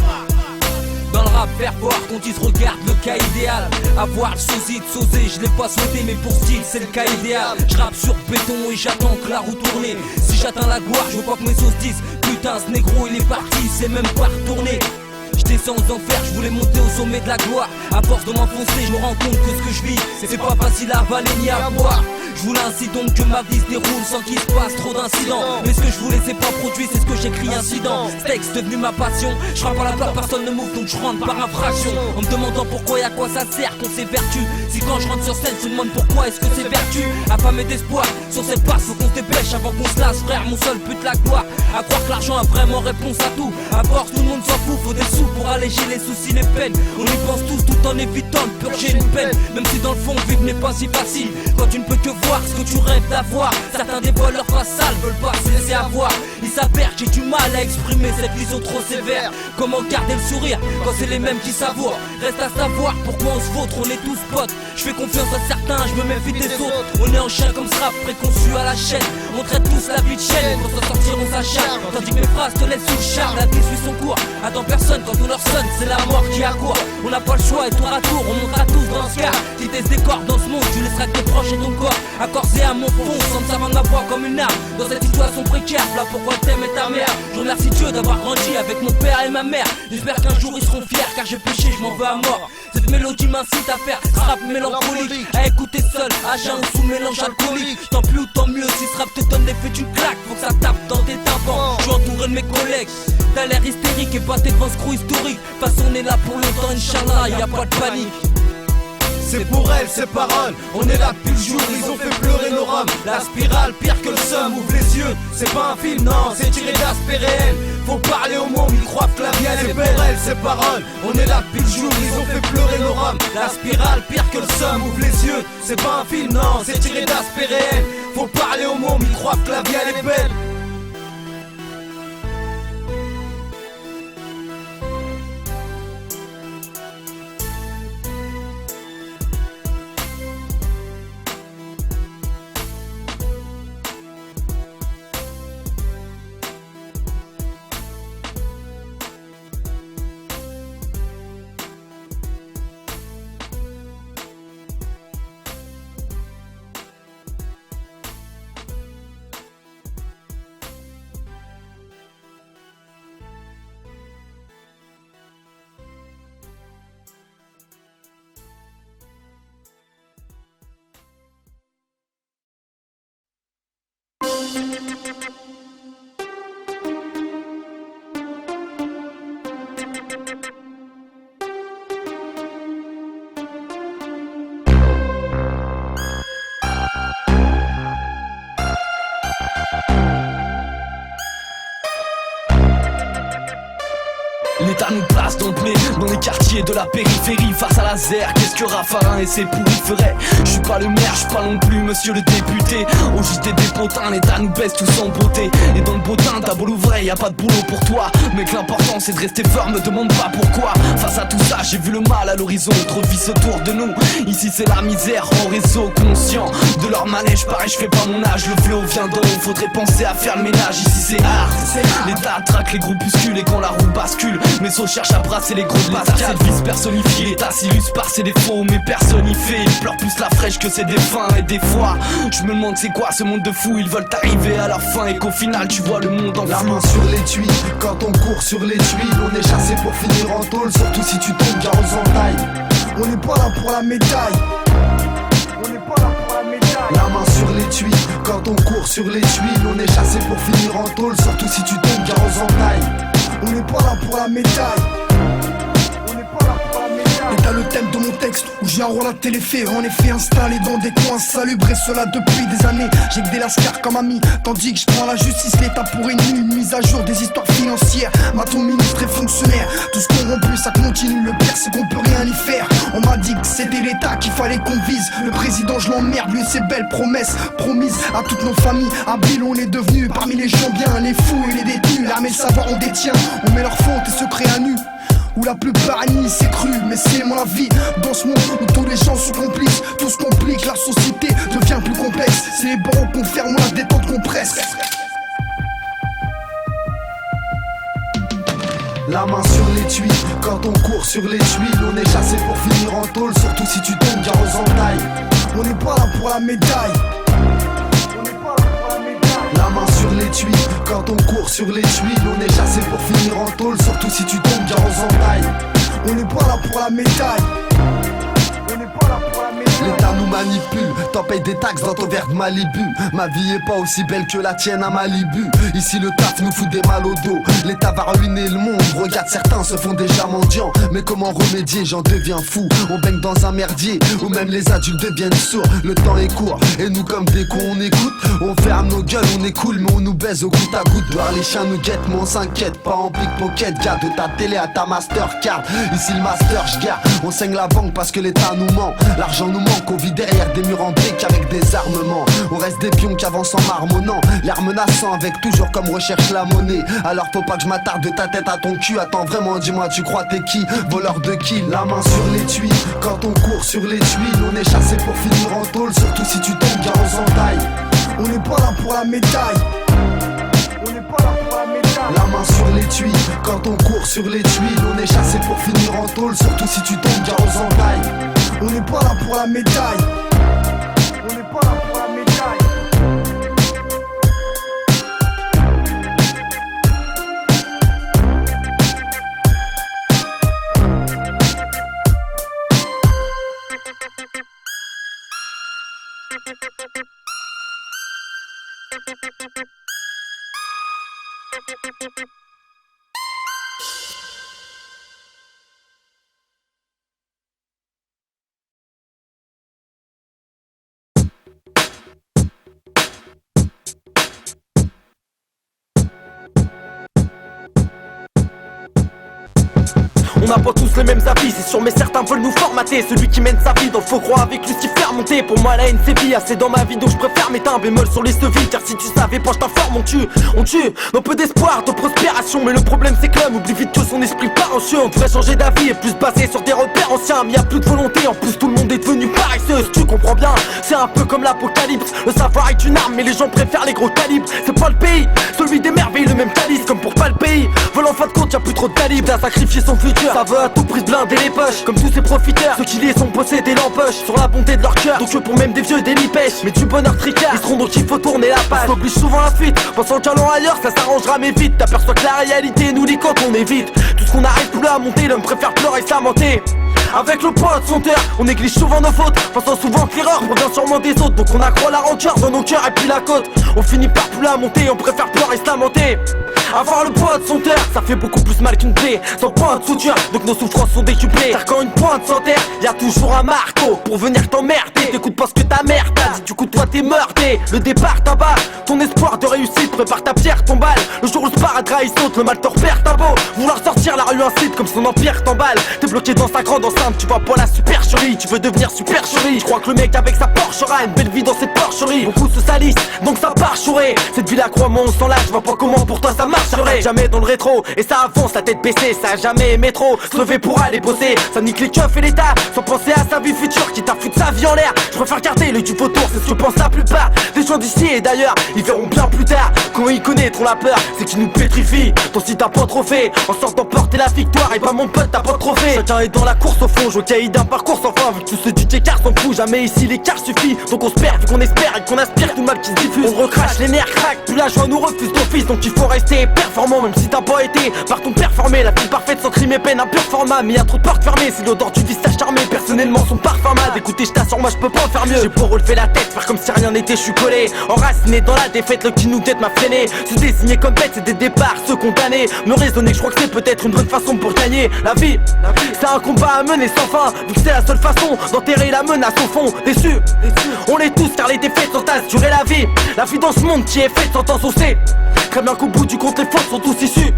Dans le rap, faire voir qu'on dise regarde le cas idéal. Avoir le sosie de soser, je l'ai pas souhaité, mais pour style c'est le cas idéal. Je rappe sur béton et j'attends que la roue tourne. Si j'atteins la gloire, je veux pas que mes os disent putain ce négro il est parti, c'est même pas retourné. Je descends aux enfers, je voulais monter au sommet de la gloire. À force de m'enfoncer, je me rends compte que ce que je vis, c'est pas facile à avaler ni à boire. Je voulais ainsi donc que ma vie se déroule sans qu'il se passe trop d'incidents. Mais ce que je voulais c'est pas produit, c'est ce que j'écris incident. Ce texte devenu ma passion, je rappe à la gloire, personne ne m'ouvre donc je rentre par infraction. En me demandant pourquoi et à quoi ça sert qu'on s'évertue. Si quand je rentre sur scène, je me demande pourquoi est-ce que c'est vertu. Affamé d'espoir, sur cette passe faut qu'on se dépêche avant qu'on se lasse. Frère, mon seul but la gloire, à croire que l'argent a vraiment réponse à tout. À force tout le monde s'en fout, faut des sous pour alléger les soucis, les peines. On y pense tous tout en évitant de purger une peine. Même si dans le fond vivre n'est pas si facile, quand tu ne peux que voir ce que tu rêves d'avoir. Certains dévoilent leur face sale, veulent pas se laisser avoir. Il s'avère que j'ai du mal à exprimer cette vision trop sévère. Comment garder le sourire quand c'est les mêmes qui savourent? Reste à savoir pourquoi on se vautre, on est tous potes. Je fais confiance à certains, je me méfie des autres. On est en chien comme ce rap préconçu à la chaîne. On traite tous la vie de chaîne, pour s'en sortir on s'acharne. Tandis que mes phrases te laissent sous le charme. La vie suit son cours, attends personne quand on leur sonne, c'est la mort qui accourt. On n'a pas le choix et tour à tour, on montera tous dans ce cas. Si t'es décor dans ce monde, tu laisseras que tes proches et ton corps accorsé à mon fond, sans me savant ma voix comme une arme. Dans cette situation précaire, là pourquoi t'aimes et ta mère. Je remercie Dieu d'avoir grandi avec mon père et ma mère. J'espère qu'un jour ils seront fiers car j'ai péché, je m'en veux à mort. Cette mélodie m'incite à faire ce rap mélancolique, à écouter seul, à jeun ou sous mélange alcoolique. Tant plus ou tant mieux, si ce rap te donne l'effet d'une claque, faut que ça tape dans tes tympans. Je suis entouré de mes collègues, t'as l'air hystérique et batté devant ce crew historique. De toute façon on est là pour longtemps, Inch'Allah, y'a pas de panique. C'est pour elle, ces paroles, on est là depuis le jour, ils ont fait pleurer nos roms. La spirale, pire que le somme, ouvre les yeux. C'est pas un film, non, c'est tiré d'aspect réel. Faut parler au monde, ils croient que la vie elle est belle. C'est pour elle, ces paroles, on est là depuis le jour, ils ont fait pleurer nos roms. La spirale, pire que le somme, ouvre les yeux. C'est pas un film, non, c'est tiré d'aspect réel. Faut parler au monde, ils croient que la vie elle est belle. l'État nous place d'emblée dans les quartiers de la périphérie face à la ZER. Qu'est-ce que Raffarin et ses pourris feraient? Je suis pas le maire, je suis pas non plus monsieur le député. Au JT des potins, l'État nous baisse tous en beauté. Et dans le bottin, t'as beau l'ouvrir, y'a pas de boulot pour toi. Mais que l'important c'est de rester fort, me demande pas pourquoi. Face à tout ça, j'ai vu le mal à l'horizon, trop de vices autour de nous. Ici c'est la misère, en réseau conscient de leur manège. Pareil, je fais pas mon âge, le flot vient d'en haut, faudrait penser à faire le ménage. Ici c'est art, l'État traque les groupuscules et quand la roue bascule, mes sauts cherchent à brasser les gros pascals. Cette vice personnifiée, l'État s'illustre par ses défauts, mais personne y fait. Il pleure plus la fraîche que ses défunts et des fois je me demande c'est quoi ce monde de fous. Ils veulent arriver à leur fin et qu'au final tu vois le monde en flou. La main sur les tuiles, quand on court sur les tuiles, on est chassé pour finir en tôle, surtout si tu tombes car aux entailles. On n'est pas là pour la médaille. On n'est pas là pour la médaille. La main sur les tuiles, quand on court sur les tuiles, on est chassé pour finir en tôle, surtout si tu tombes car aux entailles. On n'est pas là pour la médaille. Et t'as le thème de mon texte où j'ai un rôle à téléfait. En effet installé dans des coins salubres et cela depuis des années. J'ai que des lascars comme ami, tandis que je prends la justice. L'État pour ennemi, une mise à jour des histoires financières. Ton ministre et fonctionnaire, tous corrompus ça continue. Le pire c'est qu'on peut rien y faire. On m'a dit que c'était l'État qu'il fallait qu'on vise. Le président je l'emmerde, lui et ses belles promesses promises à toutes nos familles. Habiles on est devenus parmi les gens bien, les fous et les détenus. L'armée le savoir on détient, on met leurs fautes et secrets à nu. Où la plupart nient, c'est cru, mais c'est mon avis. Dans ce monde où tous les gens sont complices, tout se complique, la société devient plus complexe. C'est les barreaux qu'on ferme, la détente qu'on presse. La main sur les tuiles, quand on court sur les tuiles, on est chassé pour finir en tôle, surtout si tu tombes car aux entailles. On n'est pas là pour la médaille. La main sur les tuiles, quand on court sur les tuiles, on est chassé pour finir en tôle, surtout si tu tombes car aux entailles. On n'est pas là pour la médaille. L'État nous manipule, t'en payes des taxes dans ton verre de Malibu. Ma vie est pas aussi belle que la tienne à Malibu. Ici le taf nous fout des mal au dos. L'État va ruiner le monde, regarde certains se font déjà mendiants. Mais comment remédier, j'en deviens fou. On baigne dans un merdier, où même les adultes deviennent sourds. Le temps est court, et nous comme des cons on écoute. On ferme nos gueules, on est cool mais on nous baise au goutte à goutte. Voir les chiens nous guettent mais on s'inquiète pas en pickpocket. Garde de ta télé à ta Mastercard. Ici le master j'garde, on saigne la banque parce que l'État nous ment. L'argent nous manque, on vit derrière des murs en briques avec des armements. On reste des pions qui avancent en marmonnant, l'air menaçant avec toujours comme recherche la monnaie. Alors faut pas que je m'attarde de ta tête à ton cul. Attends vraiment dis-moi tu crois t'es qui? Voleur de qui? La main sur les tuiles, quand on court sur les tuiles, on est chassé pour finir en tôle, surtout si tu tombes car aux entailles. On n'est pas là pour la médaille. On n'est pas là pour la médaille. La main sur les tuiles, quand on court sur les tuiles, on est chassé pour finir en tôle, surtout si tu tombes car aux entailles. On n'est pas là pour la médaille. On n'est pas là pour la médaille. On n'a pas tous les mêmes avis, c'est sûr mais certains veulent nous formater. Celui qui mène sa vie dans le faux croix avec lui ce qui fait remonter. Pour moi la haine c'est vie, assez dans ma vie donc je préfère mettre un bémol sur les sevilles. Car si tu savais pas je t'informe on tue nos peu d'espoir, de prospération. Mais le problème c'est que l'homme oublie vite que son esprit part anxieux. On devrait changer d'avis et plus basé sur des repères anciens. Mais y'a plus de volonté, en plus tout le monde est devenu paresseux. Tu comprends bien, c'est un peu comme l'apocalypse. Le savoir est une arme mais les gens préfèrent les gros calibres. C'est pas le pays, celui des merveilles, le même calice. Comme pour pas le pays, veulent en fin de compte y'a plus trop de talibs. T'as sacrifié son futur, ça veut à tout prix blinder les poches. Comme tous ces profiteurs, ceux qui les sont possédés l'empoche sur la bonté de leur cœur. Donc pour même des vieux délit pêche, mais du bonheur tricard. Ils seront donc il faut tourner la page. On s'oblige souvent à la fuite, pensant qu'allant ailleurs ça s'arrangera mais vite. T'aperçois que la réalité nous lit quand on évite. Tout ce qu'on arrive plus à monter, l'homme préfère pleurer et se lamenter. Avec le poids de son terre, on néglige souvent nos fautes, pensant souvent que l'erreur provient sûrement des autres. Donc on accroît la rancœur dans nos cœurs et puis la côte. On finit par plus la monter, on préfère pleurer et se lamenter. Avoir le poids de son terre, ça fait beaucoup plus mal qu'une plaie sans point de suture, donc nos souffrances sont décuplées. Car quand une pointe s'enterre, y'a toujours un marteau pour venir t'emmerder. T'écoutes pas ce que ta mère t'a dit, du coup toi t'es meurté. Le départ t'abat, ton espoir de réussite, prépare ta pierre, ton balle. Le jour où le sparadrap il saute, le mal te repère, t'as beau vouloir sortir, la rue incite comme son empire t'emballe. T'es bloqué dans sa grande enceinte, tu vois pas la supercherie, tu veux devenir supercherie. Je crois que le mec avec sa Porsche aura une belle vie dans cette porcherie. Beaucoup se salissent, donc ça part chourer. Cette vie là, crois-moi, on s'en lâche, je vois pas comment pour toi ça marcherait. Jamais dans le rétro, et ça avance, la tête baissée, ça a jamais aimé trop. Se lever pour aller bosser, ça nique les keufs et l'état, sans penser à sa vie future, qui t'a foutu sa vie en l'air. Je préfère garder l'œil du vautour, c'est ce que pense la plupart des gens d'ici et d'ailleurs. Ils verront bien plus tard, quand ils connaîtront la peur, c'est qu'ils nous pétrifient. Ton site t'as pas trop fait, en sortant porter la victoire. Et pas mon pote, t'as pas de trophée. Chacun est dans la course au fond, jockey d'un parcours sans fin. Vu que tous ceux du T-car s'en fout, jamais ici l'écart suffit. Donc on se perd, vu qu'on espère et qu'on aspire tout le mal qui se diffuse. On recrache, les nerfs craquent, plus la joie nous refuse d'office. Donc il faut rester performant, même si t'as pas été par ton performé. La vie parfaite sans crime et peine, un pur format. Mais y'a trop de portes fermées, c'est l'odeur du visage charmé. Personnellement son parfum m'a écoutez, je t'assure, moi je peux pas faire mieux. J'ai beau relever la tête, faire comme si rien n'était, je suis collé. Enraciné dans la défaite, le qui nous tête m'a freiné. Se désigner comme bête, c'est des départs, se condamner. Me raisonner, je crois que c'est peut-être une bonne façon pour gagner. La vie, c'est un combat à mener sans fin. Vu que c'est la seule façon d'enterrer la menace au fond. Déçus, on l'est tous car les défaites sont assurées la vie. La vie dans ce monde qui est faite sans temps, on sait très bien qu'au bout du compte les fautes sont tous issus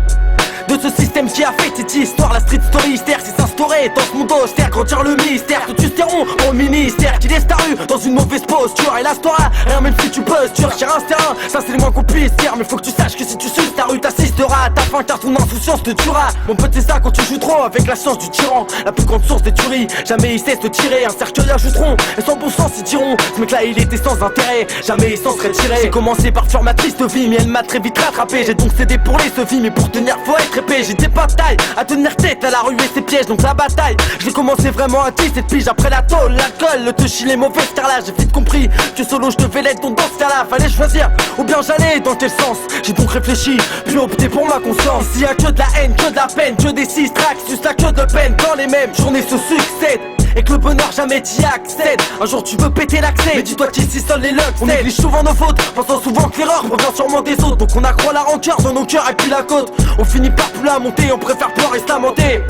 de ce système qui a fait cette histoire. La street story hystère, c'est s'instaurer dans ce monde austère, grandir le mystère. Tout tu seront au ministère qui laisse ta rue dans une mauvaise posture. Et là t'auras rien même si tu postures. Chacun un terrain, ça c'est le moins qu'on puisse dire. Mais faut que tu saches que si tu suces ta rue t'assisteras à ta fin car ton insouciance te tuera. Mon pote c'est ça quand tu joues trop avec la chance du tyran. La plus grande source des tueries, jamais il cesse de tirer. Un cercueil ajouteront et sans bon sens ils tireront. Ce mec là il était sans intérêt, jamais il s'en serait tiré. J'ai commencé par fuir ma triste vie mais elle m'a très vite rattrapé. J'ai donc cédé pour les sevis mais pour tenir faut être épais. J'étais pas de taille à tenir tête à la rue et ses pièges. Donc la bataille, je vais commencer vraiment à 17 piges. Après la tôle, l'alcool, le touchy, les mauvaises car là j'ai vite compris que solo je devais l'être. Donc dans ce cas là fallait choisir ou bien j'allais dans quel sens. J'ai donc réfléchi, puis opté pour ma conscience. Ici y a que de la haine, que de la peine, que des 6 tracks, juste la queue de peine. Quand les mêmes journées se succèdent et que le bonheur jamais t'y accède. Un jour tu veux péter l'accès, mais dis-toi qu'ici seuls les locks. On néglige souvent nos fautes, pensant souvent que l'erreur provient sûrement des autres. Donc on accroît la rancœur dans nos cœurs et puis la côte. On finit par plus la monter, on préfère pleurer et se lamenter.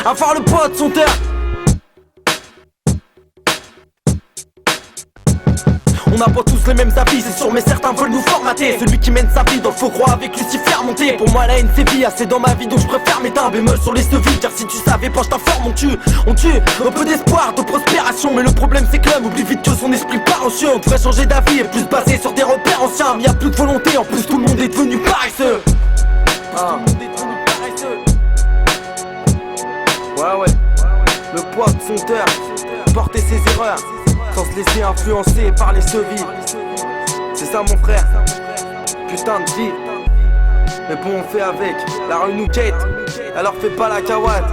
Avoir le poids de son terre. On n'a pas tous les mêmes avis, c'est sûr, mais certains veulent nous formater. Celui qui mène sa vie dans le faux croix avec Lucifer monté. Pour moi la haine c'est vie, assez dans ma vie donc je préfère mettre un bémol sur les sevilles. Car si tu savais pas je t'informe, on tue un peu d'espoir, de prospération. Mais le problème c'est que l'homme oublie vite que son esprit part en chien. On devrait changer d'avis et plus basé sur des repères anciens. Mais y'a plus de volonté, en plus tout le monde est devenu paresseux. Ouais, le poids de son cœur, porter ses erreurs sans se laisser influencer par les sevilles. C'est ça mon frère, putain de vie. Mais bon on fait avec, la rue nous quête, alors fais pas la cawade.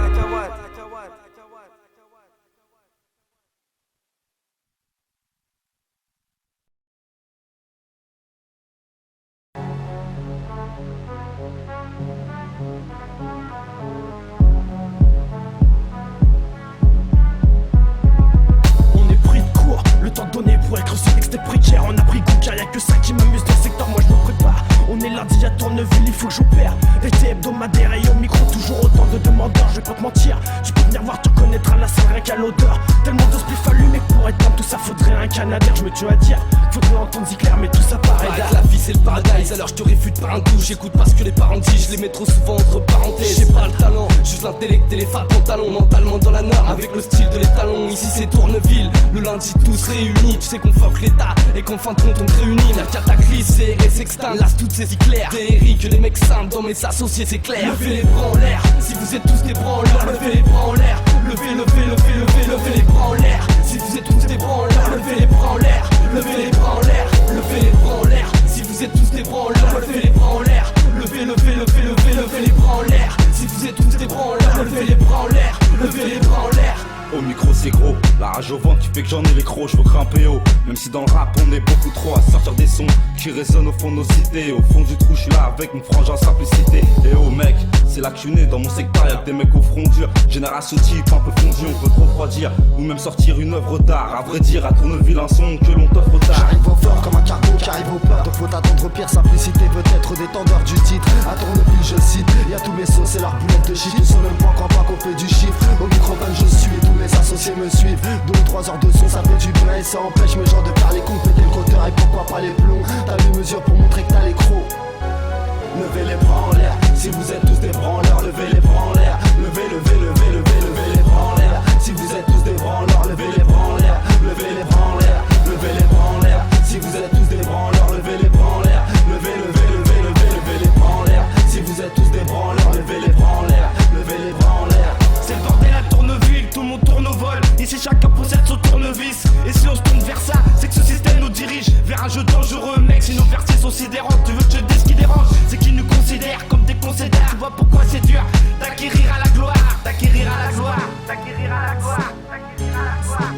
Le temps donné pour être ce texte est précaire. On a pris goût car y'a que ça qui m'amuse dans le secteur. Moi je me prépare, on est lundi à Tourneville, il faut que j'opère. L'été hebdomadaire et au micro toujours autant de demandeurs. Je vais pas te mentir, tu peux venir voir, tu connaîtras la salle rien qu'à l'odeur. Tellement de spliff allumé pour être comme tout ça faudrait un canadaire. Je me tue à dire, faudrait entendre Ziclair mais tout ça paraît d'art. La vie c'est le paradise, alors je te réfute par un coup. J'écoute pas ce que les parents disent, je les mets trop souvent entre parenthèses. J'ai pas le talent, juste l'intellect et les fat pantalons. Mentalement dans la norme, avec le style de l'étalon. Ici c'est Tourneville, le lundi tous réunis. Tu sais qu'on fuck l'état et qu'en fin de compte on te réunit. La cataclysme, CRS s'extingue, lasse toutes ces éclairs. Des que les mecs simples dans mes associés c'est clair. Levez les bras en l'air, si vous êtes tous des branleurs. Levez les bras en l'air, levez les bras en l'air. Si vous êtes tous des branleurs, levez les bras en l'air. Levez les bras en l'air, levez les bras en l'air. Si vous êtes tous des branleurs, levez les bras en l'air. Levez les bras en l'air. Si vous êtes tous des branleurs, levez les bras en l'air. Levez les bras en l'air. Au micro c'est gros, la rage au ventre qui fait que j'en ai les crocs, je veux grimper haut. Même si dans le rap on est beaucoup trop à sortir des sons qui résonnent au fond de nos cités. Au fond du trou je suis là avec mon frangin simplicité. Et oh mec, c'est là que je suis né dans mon secteur, y'a que des mecs au front dur. Génération type un peu fondu, on peut trop refroidir ou même sortir une œuvre d'art. À vrai dire, à Tourneville un son que l'on t'offre tard. J'arrive au fort comme un cargo qui arrive au port. Donc faut attendre au pire, simplicité veut être détendeur du titre. À Tourneville je cite, y'a tous mes sauces et leurs boulettes de shit. Ils sont même pas quand pas qu'on fait du chiffre. Au microphone je suis et tous mes associés me suivent. 2 ou 3 heures de son, ça fait du bien et ça empêche mes gens de faire les cons, péter le compteur et pourquoi pas les plombs. T'as vu mesure pour montrer que t'as les crocs. Levez les bras en l'air, si vous êtes tous des branleurs, levez les bras en l'air. Levez les bras en l'air. Si vous êtes tous des branleurs, levez les bras en l'air. Levez les bras en l'air, levez les bras en l'air. Si vous êtes tous des branleurs, levez les bras en l'air. Levez les bras en l'air. Si vous êtes tous des branleurs, levez les bras en l'air. Levez les bras en l'air. C'est le bordel à Tourneville, tout le monde tourne au vol. Ici chacun possède son tournevis. Et si on se tourne vers ça, c'est que ce système nous dirige vers un jeu dangereux, mec. Si nos versets sont sidérantes, tu veux que je te dise ce qui dérange, c'est qu'ils nous considèrent comme des concédaires. Tu vois pourquoi c'est dur d'acquérir à la gloire, d'acquérir à la gloire, d'acquérir à la gloire, d'acquérir à la gloire.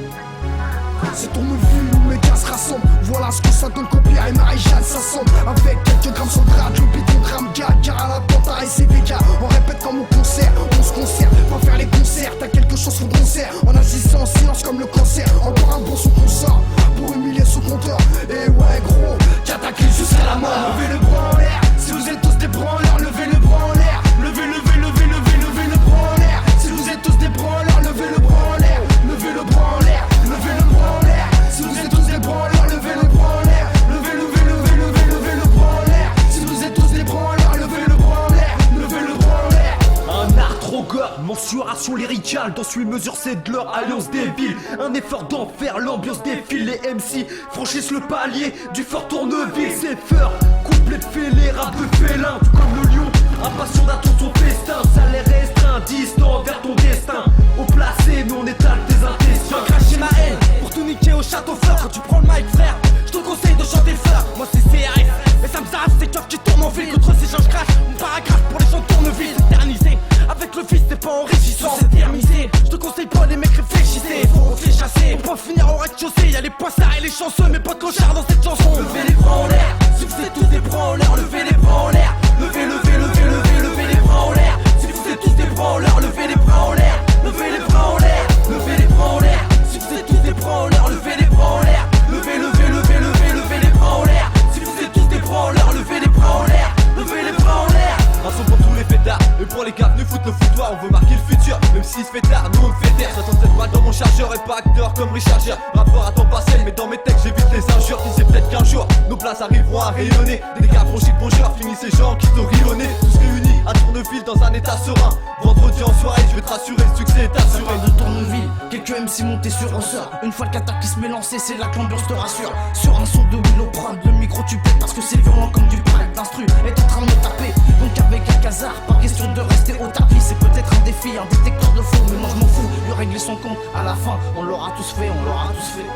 C'est Tourneville où les gars se rassemblent. Voilà ce que ça donne quand Pierre et Marie-Jeanne s'assemblent. Avec quelques grammes sur le grade, le bidon gramme gars. Car à la tente et c'est des gars. On répète comme au concert, on se concert. Pas faire les concerts, t'as quelque chose sur le concert. En assistant en silence comme le cancer. Encore un bon son qu'on sort pour humilier ce compteur. Et ouais gros, qu'attaquer jusqu'à la mort. Levez le bras en l'air, si vous êtes tous des branleurs, levez le bras en l'air. Levez le bras en l'air. Si vous êtes tous des branleurs, levez le bras en l'air. Levez le bras en l'air, levez le bras en l'air. Si vous êtes tous des branleurs, levez le bras en l'air. Levez le bras en l'air. Si vous êtes tous des branleurs, levez le bras en l'air. Levez le bras en l'air. Un art trop gore, mensuration lyricale. Dans celui mesure c'est de leur alliance des villes. Un effort d'enfer, l'ambiance défile. Les MC franchissent le palier du fort Tourneville. C'est fort, couplet de fêlés, rap de félin. Tout comme le lion, impatient d'attendre son festin. Salaire restreint, distant vers ton destin. Au placé, nous on étale tes intestins. Cracher ma haine pour tout niquer au château fort. Quand tu prends le mic frère, je te conseille de chanter fort. Moi c'est CRF, mais ça me s'arrache ces keufs qui tournent en ville. Contre ces gens je crache, mon paragraphe pour les gens de Tourneville. Éternisé, avec le fils t'es pas enrichissant. C'est thermisé, je te conseille pas les mecs réfléchissez. Faut se les chasser, pour pas finir au rez-de-chaussée. Y'a les poissards et les chanceux, mais pas de clochards dans cette chanson. Levez les bras en l'air, si vous êtes tous des bras en l'air. Levez les bras en l'air, levez les bras en l'air. Si vous êtes tous des bras en l'air, levez les bras en l'air. Levez les bras en l'air, levez les bras en l'air. Si vous êtes tous des bras en l'air, levez les bras en l'air. Levez les bras en l'air. Si vous êtes tous des bras en l'air, levez les bras en l'air. Levez les bras en l'air. Un son pour tous les fêtards et pour les gars venus foutre le foutoir. On veut marquer le futur, même s'il se fait tard, nous on le fait taire. 67 balles dans mon chargeur et pas acteur comme Richard Gere. Rapport à temps partiel, mais dans mes textes j'évite les injures. Qui sait peut-être qu'un jour nos places arriveront à rayonner. Des gars franchis de bon genre, finis ces gens qui t'ont rionné. Tous réunis à Tourneville dans un état serein. Vendredi en soirée, je vais te rassurer, le succès est assuré. De Tourneville, quelques MC montés sur un sort. Une fois le cataclysme est lancé, c'est là que l'ambiance te rassure. Sur un son de Willow Prod, le micro tu pètes parce que c'est violent comme du pack. L'instru est en train de me taper, donc avec un casar, pas question de rester au tapis. C'est peut-être un défi, un détecteur de faux, mais moi je m'en fous. Lui régler son compte, à la fin, on l'aura tous fait, on l'aura tous fait.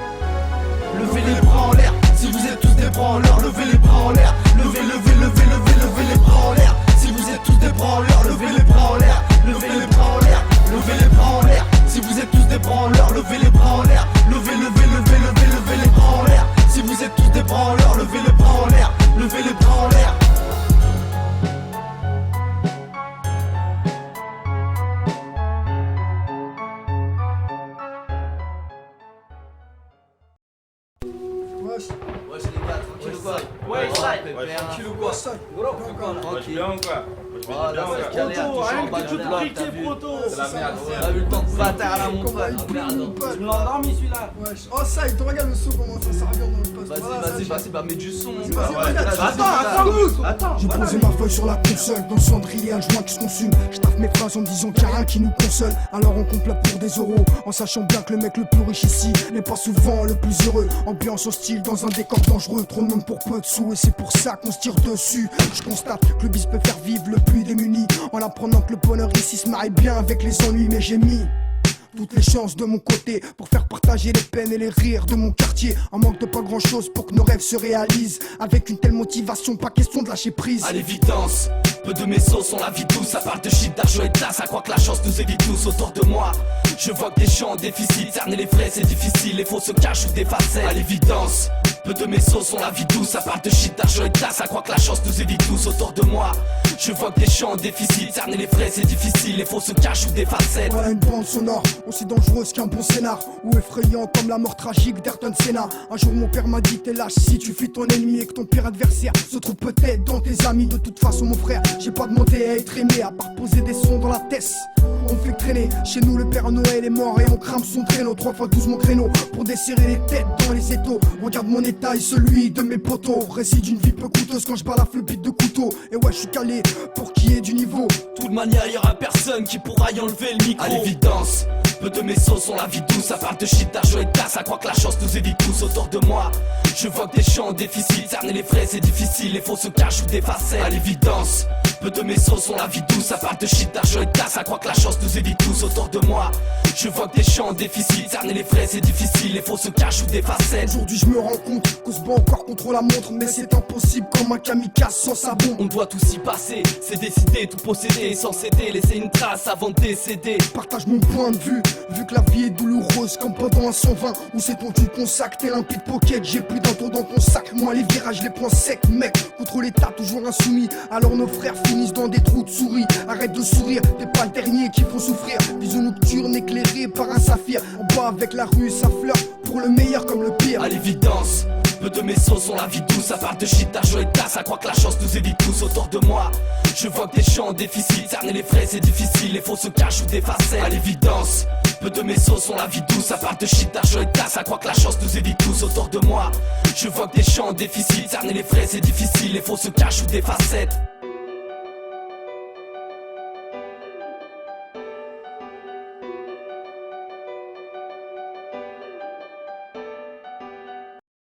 Levez les bras en l'air, si vous êtes tous des bras en l'air. Levez les bras en l'air, levez les bras en l'air. Si vous êtes tous des bras en l'air, levez les bras en l'air. Levez les bras en l'air, levez les bras en l'air. Si vous êtes tous des bras en l'air, levez les bras en l'air. Levez les bras en l'air. Si vous êtes tous des bras en l'air, levez les bras en l'air. Levez les bras en l'air. Wesh les gars, tranquille ou quoi? Ouais, tranquille ou quoi? Tranquille. Bien ou quoi? Voilà, c'est Proto, rien que tu te briquais, Proto. C'est la merde. On a vu le temps de bâtard à la montagne. Tu me l'as endormi celui-là. Wesh, oh ça, il te regarde le son comment ça s'arrive dans le poste. Vas-y, bah mets du son. Attends. J'ai posé ma feuille sur la console, dans le cendrier, un joint qui se consume. Je taffe mes phrases en disant qu'il y a rien qui nous console. Alors on complète pour des euros, en sachant bien que le mec le plus riche ici n'est pas souvent le plus heureux. Ambiance hostile dans un décor dangereux, trop de monde pour peu de sous et c'est pour ça qu'on se tire dessus. Je constate que le bis peut faire vivre le plus démuni, en apprenant que le bonheur ici se marie bien avec les ennuis. Mais j'ai mis toutes les chances de mon côté pour faire partager les peines et les rires de mon quartier. En manque de pas grand chose pour que nos rêves se réalisent. Avec une telle motivation, pas question de lâcher prise. À l'évidence, peu de mes sauces ont la vie douce. Ça parle de shit, d'argent et de tasse. Ça croit que la chance nous évite tous autour de moi. Je vois que des gens en déficit, cerner les vrais c'est difficile. Les faux se cachent ou des facettes. À l'évidence, peu de mes sauces ont la vie douce. Ça parle de shit, d'argent et de tasse. Ça croit que la chance nous évite tous autour de moi. Je vois que des gens en déficit, cerner les vrais c'est difficile. Les faux se cachent ou des facettes. Voilà une bande sonore aussi dangereuse qu'un bon scénar, ou effrayant comme la mort tragique d'Ayrton Senna. Un jour mon père m'a dit t'es lâche si tu fuis ton ennemi et que ton pire adversaire se trouve peut-être dans tes amis. De toute façon mon frère, j'ai pas demandé à être aimé à part poser des sons dans la tête. On fait traîner, chez nous le Père Noël est mort et on crame son traîneau. 3x12 mon créneau pour desserrer les têtes dans les étaux. Regarde mon état et celui de mes potos. Récit d'une vie peu coûteuse quand je balafle le beat de couteau. Et ouais je suis calé pour qu'il y ait du niveau. De toute manière y'aura personne qui pourra y enlever le micro. À l'évidence, peu de mes sauces ont la vie douce. Ça parle de shit, d'argent et de tasse. Ça croit que la chance nous évite tous autour de moi. Je vois que des gens en déficit, cerner les vrais c'est difficile. Les faux se cachent ou des facettes. À l'évidence, peu de mes sauces ont la vie douce. Ça parle de shit, d'argent et de tasse. Ça croit que la chance nous évite tous autour de moi. Je vois que des gens en déficit, cerner les vrais c'est difficile. Les faux se cachent ou des facettes. Aujourd'hui je me rends compte qu'on se bat encore contre la montre. Mais c'est impossible comme un kamikaze sans sa bombe. On doit tout s'y passer, c'est décider, tout posséder sans céder, laisser une trace avant de décéder. Partage mon point de vue, vu que la vie est douloureuse comme pendant un 120. Où c'est ton tu consacres, t'es limpide pocket. J'ai plus d'un tour dans ton sac, moi les virages les prends secs. Mec, contre l'état toujours insoumis. Alors nos frères finissent dans des trous de souris. Arrête de sourire, t'es pas le dernier qu'il faut souffrir. Vision nocturne éclairée par un saphir. En bas avec la rue, ça flirte pour le meilleur comme le pire. À l'évidence, peu de mes sauces ont la vie douce. Ça parle de shit, d'argent et de tasse. Ça croit que la chance nous évite tous autour de moi. Je vois que des gens en déficit, cerner les vrais c'est difficile. Les faux se cachent ou des facettes. À l'évidence, peu de mes sauces ont la vie douce. Ça parle de shit, d'argent et de tasse. Ça croit que la chance nous évite tous autour de moi. Je vois que des gens en déficit, cerner les vrais c'est difficile. Les faux se cachent ou des facettes.